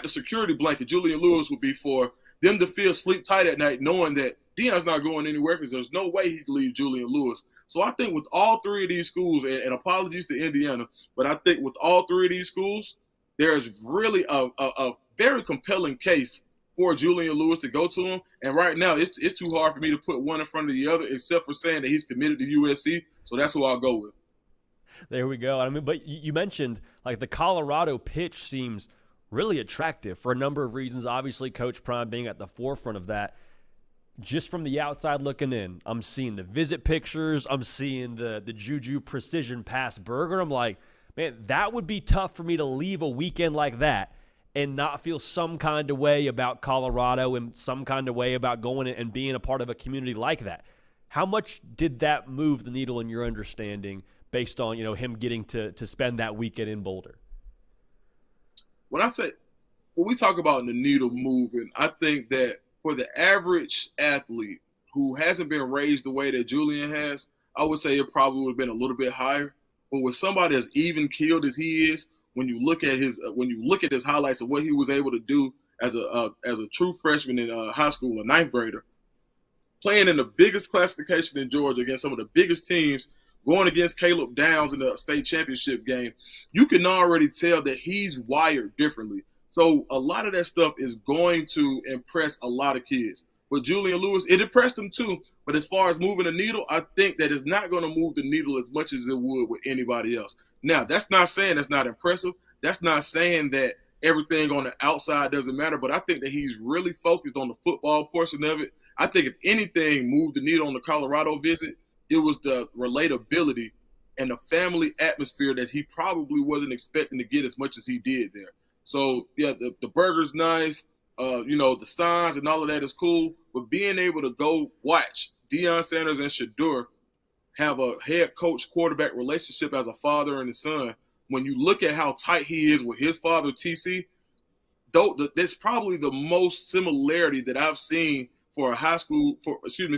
security blanket Julian Lewis would be for them to feel sleep tight at night, knowing that Deion's not going anywhere because there's no way he could leave Julian Lewis. So I think with all 3 of these schools, and apologies to Indiana, but I think with all 3 of these schools, there's really a very compelling case for Julian Lewis to go to him. And right now, it's too hard for me to put one in front of the other, except for saying that he's committed to USC. So that's who I'll go with. There we go. I mean, but you mentioned like the Colorado pitch seems really attractive for a number of reasons. Obviously, Coach Prime being at the forefront of that. Just from the outside looking in, I'm seeing the visit pictures. I'm seeing the Juju precision pass burger. I'm like, man, that would be tough for me to leave a weekend like that and not feel some kind of way about Colorado and some kind of way about going and being a part of a community like that. How much did that move the needle in your understanding based on, him getting to spend that weekend in Boulder? When we talk about the needle moving, I think that for the average athlete who hasn't been raised the way that Julian has, I would say it probably would have been a little bit higher. But with somebody as even keeled as he is, when you look at his highlights of what he was able to do as a true freshman in high school, a 9th grader, playing in the biggest classification in Georgia against some of the biggest teams, going against Caleb Downs in the state championship game, you can already tell that he's wired differently. So a lot of that stuff is going to impress a lot of kids. But Julian Lewis, it impressed him too. But as far as moving the needle, I think that it's not going to move the needle as much as it would with anybody else. Now, that's not saying that's not impressive. That's not saying that everything on the outside doesn't matter. But I think that he's really focused on the football portion of it. I think if anything moved the needle on the Colorado visit, it was the relatability and the family atmosphere that he probably wasn't expecting to get as much as he did there. So, yeah, the burger's nice. The signs and all of that is cool. But being able to go watch Deion Sanders and Shedeur have a head coach quarterback relationship as a father and a son, when you look at how tight he is with his father, TC, that's probably the most similarity that I've seen for a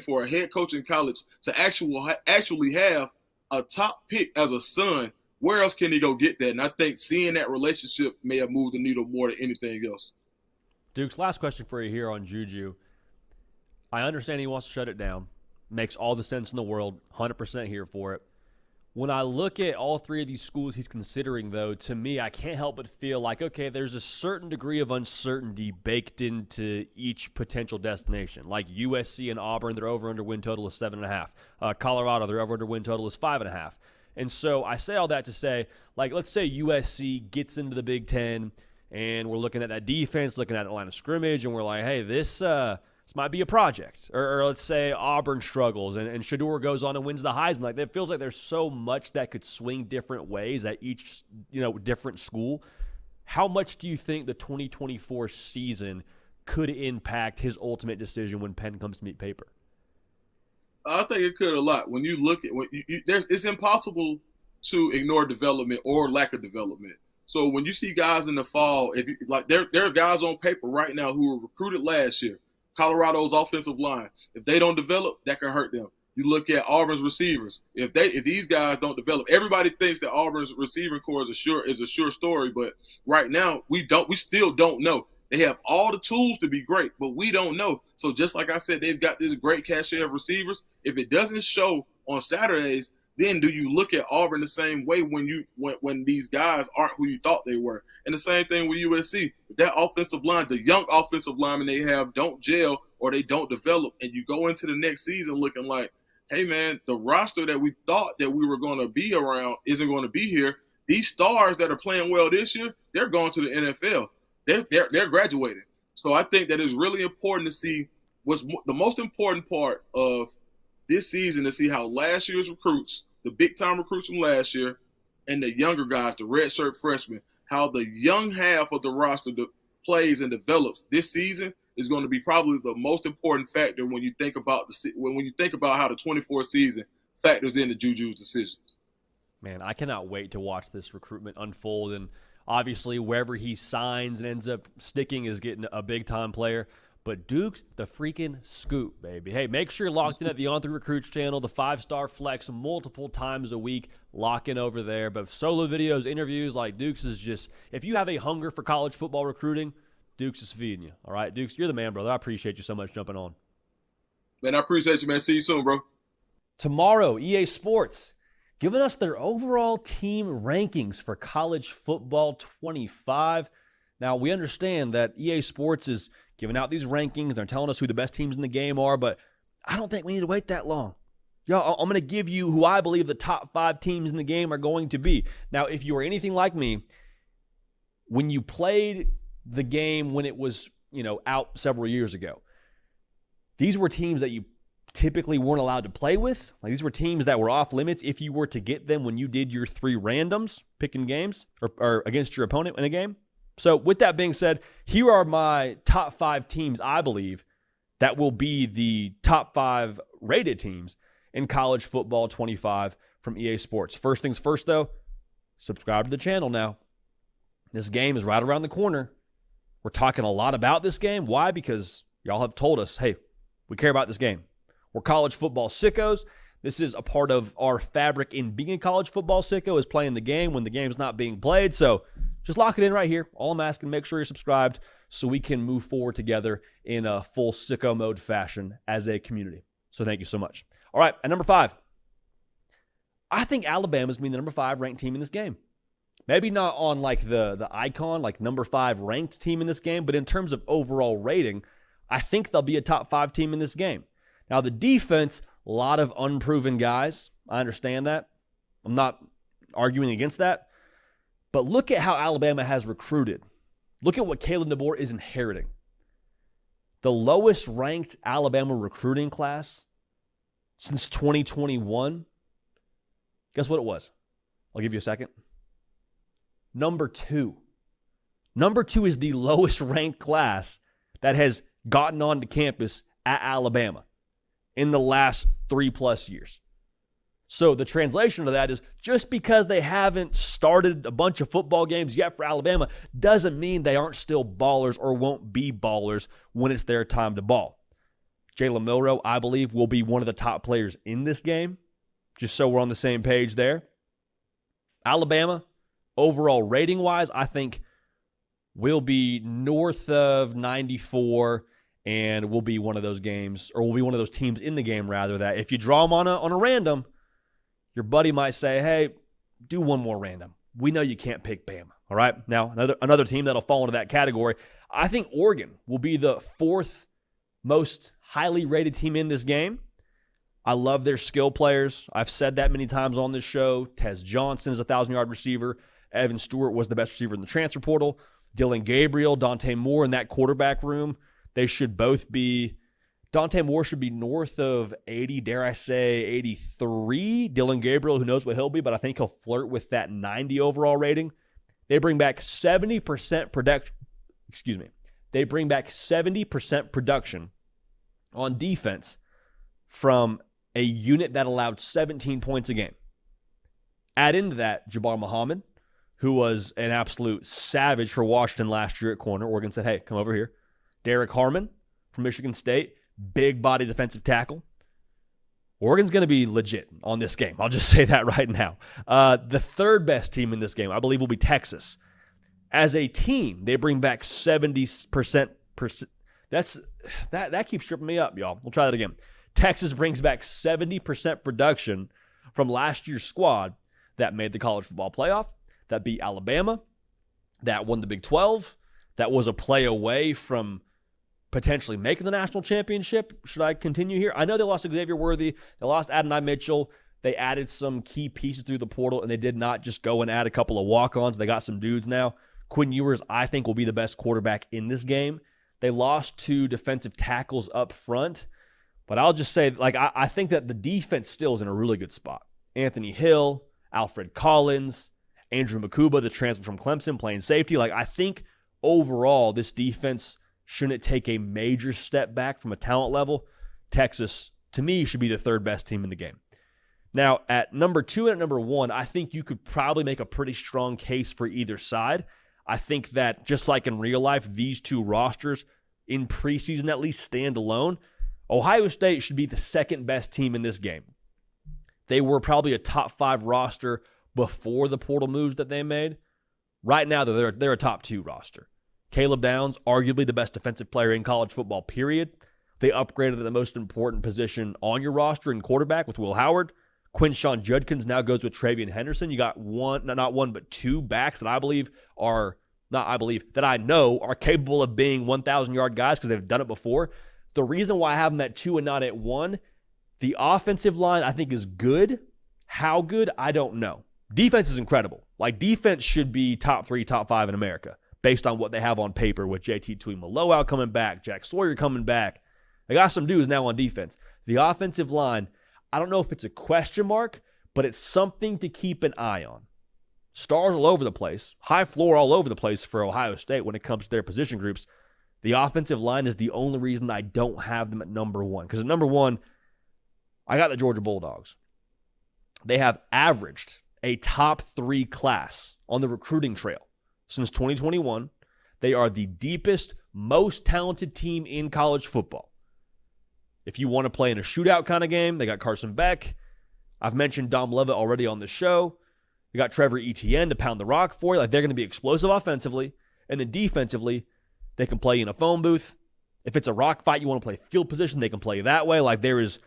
for a head coach in college to actually have a top pick as a son. Where else can he go get that? And I think seeing that relationship may have moved the needle more than anything else. Dukes, last question for you here on Juju. I understand he wants to shut it down. Makes all the sense in the world. 100% here for it. When I look at all three of these schools he's considering, though, to me, I can't help but feel like, okay, there's a certain degree of uncertainty baked into each potential destination. Like USC and Auburn, their over-under win total is 7.5. Colorado, their over-under win total is 5.5. And so I say all that to say, like, let's say USC gets into the Big Ten, and we're looking at that defense, looking at the line of scrimmage, and we're like, hey, this might be a project. Or let's say Auburn struggles and Shedeur goes on and wins the Heisman. Like, it feels like there's so much that could swing different ways at each, different school. How much do you think the 2024 season could impact his ultimate decision when pen comes to meet paper? I think it could a lot. When you look at it's impossible to ignore development or lack of development. So when you see guys in the fall, there are guys on paper right now who were recruited last year. Colorado's offensive line. If they don't develop, that can hurt them. You look at Auburn's receivers. If these guys don't develop, everybody thinks that Auburn's receiving core is a sure story. But right now, we still don't know. They have all the tools to be great, but we don't know. So just like I said, they've got this great cachet of receivers. If it doesn't show on Saturdays, then do you look at Auburn the same way when these guys aren't who you thought they were? And the same thing with USC. If that offensive line, the young offensive linemen they have don't gel or they don't develop, and you go into the next season looking like, hey, man, the roster that we thought that we were going to be around isn't going to be here. These stars that are playing well this year, they're going to the NFL. They're graduating. So I think that it's really important to see what's the most important part of this season, to see how last year's recruits, the big-time recruits from last year, and the younger guys, the redshirt freshmen, how the young half of the roster plays and develops this season is going to be probably the most important factor when you think about how the 24 season factors into Juju's decision. Man, I cannot wait to watch this recruitment unfold. And obviously, wherever he signs and ends up sticking is getting a big-time player. But Duke's the freaking scoop, baby. Hey, make sure you're locked in at the On3 Recruits channel, the 5-star flex multiple times a week. Lock in over there. But solo videos, interviews, like Duke's is just, if you have a hunger for college football recruiting, Duke's is feeding you. All right, Duke's, you're the man, brother. I appreciate you so much jumping on. Man, I appreciate you, man. See you soon, bro. Tomorrow, EA Sports giving us their overall team rankings for college football 25. Now, we understand that EA Sports is giving out these rankings. They're telling us who the best teams in the game are, but I don't think we need to wait that long. Yo, I'm going to give you who I believe the top 5 teams in the game are going to be. Now, if you are anything like me, when you played the game when it was, out several years ago, these were teams that you typically weren't allowed to play with. Like, these were teams that were off limits if you were to get them when you did your 3 randoms picking games or against your opponent in a game. So with that being said, here are my top 5 teams I believe that will be the top 5 rated teams in college football 25 from EA Sports. First things first, though, subscribe to the channel now. This game is right around the corner. We're talking a lot about this game. Why? Because y'all have told us, hey, we care about this game. We're college football sickos. This is a part of our fabric in being a college football sicko, is playing the game when the game's not being played. So just lock it in right here. All I'm asking, make sure you're subscribed so we can move forward together in a full sicko mode fashion as a community. So thank you so much. All right, at number 5, I think Alabama's going to be the number 5 ranked team in this game. Maybe not on like the icon, like number 5 ranked team in this game, but in terms of overall rating, I think they'll be a top 5 team in this game. Now, the defense, a lot of unproven guys. I understand that. I'm not arguing against that. But look at how Alabama has recruited. Look at what Caleb DeBoer is inheriting. the lowest ranked Alabama recruiting class since 2021, guess what it was? I'll give you a second. Number 2. Number 2 is the lowest ranked class that has gotten onto campus at Alabama in the last 3+ years. So the translation of that is just because they haven't started a bunch of football games yet for Alabama doesn't mean they aren't still ballers or won't be ballers when it's their time to ball. Jalen Milroe, I believe, will be one of the top players in this game, just so we're on the same page there. Alabama, overall rating-wise, I think will be north of 94 and will be one of those games, or will be one of those teams in the game, rather, that if you draw them on a random, your buddy might say, hey, do one more random. We know you can't pick Bama, all right? Now, another team that'll fall into that category, I think Oregon will be the 4th most highly rated team in this game. I love their skill players. I've said that many times on this show. Tez Johnson is a 1,000-yard receiver. Evan Stewart was the best receiver in the transfer portal. Dylan Gabriel, Dante Moore in that quarterback room, they should both be – Dante Moore should be north of 80, dare I say 83. Dylan Gabriel, who knows what he'll be, but I think he'll flirt with that 90 overall rating. They bring back 70% production. They bring back 70% production on defense from a unit that allowed 17 points a game. Add into that Jabbar Muhammad, who was an absolute savage for Washington last year at corner. Oregon said, hey, come over here. Derek Harmon from Michigan State. Big body defensive tackle. Oregon's going to be legit on this game. I'll just say that right now. The 3rd best team in this game, I believe, will be Texas. As a team, they bring back 70%. That keeps tripping me up, y'all. We'll try that again. Texas brings back 70% production from last year's squad that made the college football playoff, that beat Alabama, that won the Big 12, that was a play away from potentially making the national championship. Should I continue here? I know they lost Xavier Worthy. They lost Adonai Mitchell. They added some key pieces through the portal, and they did not just go and add a couple of walk-ons. They got some dudes now. Quinn Ewers, I think, will be the best quarterback in this game. They lost 2 defensive tackles up front, but I'll just say, I think that the defense still is in a really good spot. Anthony Hill, Alfred Collins, Andrew Makuba, the transfer from Clemson, playing safety. I think overall this defense shouldn't take a major step back from a talent level. Texas, to me, should be the 3rd best team in the game. Now, at number 2 and at number 1, I think you could probably make a pretty strong case for either side. I think that just like in real life, these 2 rosters in preseason at least stand alone. Ohio State should be the 2nd best team in this game. They were probably a top 5 roster before the portal moves that they made. Right now, they're a top 2 roster. Caleb Downs, arguably the best defensive player in college football, period. They upgraded the most important position on your roster in quarterback with Will Howard. Quinshawn Judkins now goes with Travion Henderson. You got not one, but 2 backs that I know are capable of being 1,000-yard guys because they've done it before. The reason why I have them at 2 and not at 1, the offensive line I think is good. How good, I don't know. Defense is incredible. Defense should be top 3, top 5 in America, based on what they have on paper with JT Tuimoloau coming back, Jack Sawyer coming back. They got some dudes now on defense. The offensive line, I don't know if it's a question mark, but it's something to keep an eye on. Stars all over the place, high floor all over the place for Ohio State when it comes to their position groups. The offensive line is the only reason I don't have them at number 1. Because at number 1, I got the Georgia Bulldogs. They have averaged a top 3 class on the recruiting trail since 2021. They are the deepest, most talented team in college football. If you want to play in a shootout kind of game, they got Carson Beck. I've mentioned Dom Levitt already on the show. You got Trevor Etienne to pound the rock for you. They're going to be explosive offensively. And then defensively, they can play in a phone booth. If it's a rock fight, you want to play field position, they can play that way. There is,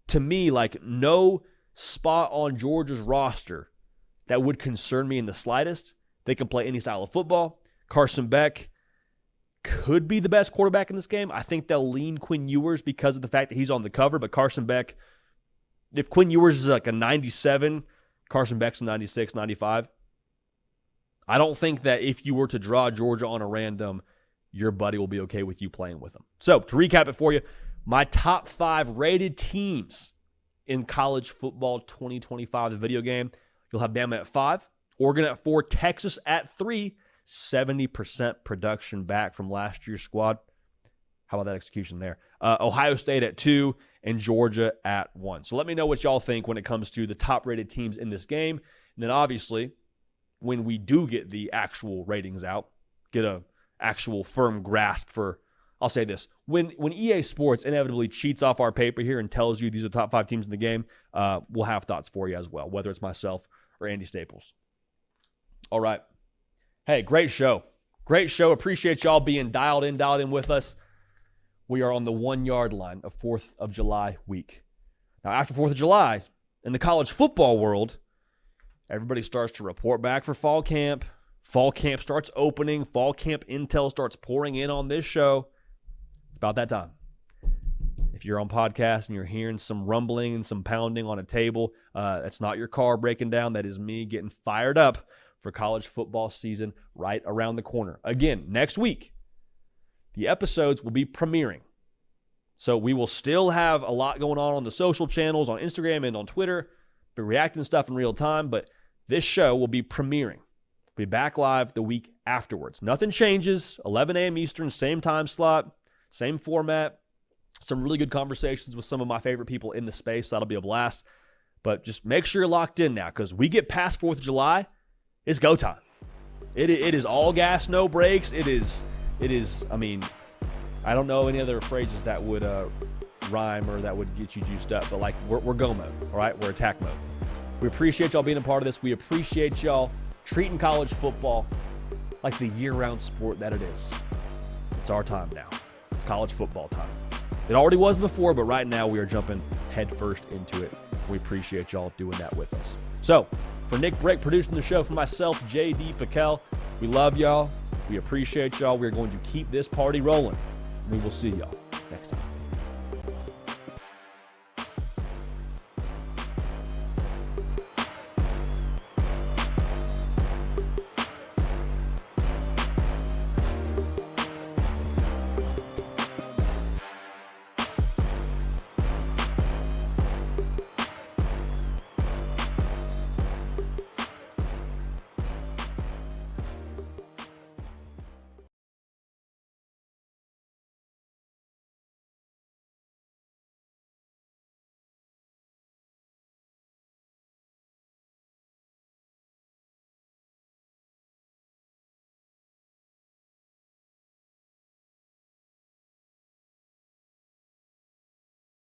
to me, no spot on Georgia's roster that would concern me in the slightest. They can play any style of football. Carson Beck could be the best quarterback in this game. I think they'll lean Quinn Ewers because of the fact that he's on the cover. But Carson Beck, if Quinn Ewers is a 97, Carson Beck's a 96, 95. I don't think that if you were to draw Georgia on a random, your buddy will be okay with you playing with them. So to recap it for you, my top 5 rated teams in college football 2025, the video game. You'll have Bama at 5, Oregon at 4, Texas at 3, 70% production back from last year's squad. How about that execution there? Ohio State at 2 and Georgia at 1. So let me know what y'all think when it comes to the top-rated teams in this game. And then obviously, when we do get the actual ratings out, get a actual firm grasp for, I'll say this, when EA Sports inevitably cheats off our paper here and tells you these are the top 5 teams in the game, we'll have thoughts for you as well, whether it's myself or Andy Staples. All right. Hey, great show. Great show. Appreciate y'all being dialed in with us. We are on the 1-yard line of 4th of July week. Now, after 4th of July, in the college football world, everybody starts to report back for fall camp. Fall camp starts opening. Fall camp intel starts pouring in on this show. It's about that time. If you're on podcast and you're hearing some rumbling and some pounding on a table, that's not your car breaking down. That is me getting fired up for college football season right around the corner. Again, next week, the episodes will be premiering. So we will still have a lot going on the social channels, on Instagram and on Twitter, be reacting to stuff in real time, but this show will be premiering. We'll be back live the week afterwards. Nothing changes. 11 a.m. Eastern, same time slot, same format. Some really good conversations with some of my favorite people in the space. That'll be a blast. But just make sure you're locked in now, because we get past 4th of July, it's go time. It is all gas, no brakes. It is, I mean, I don't know any other phrases that would rhyme or that would get you juiced up, but like we're go mode, all right? We're attack mode. We appreciate y'all being a part of this. We appreciate y'all treating college football like the year-round sport that it is. It's our time now. It's college football time. It already was before, but right now we are jumping headfirst into it. We appreciate y'all doing that with us. So, for Nick Brick producing the show, for myself, J.D. Piquel, we love y'all. We appreciate y'all. We're going to keep this party rolling. We will see y'all next time.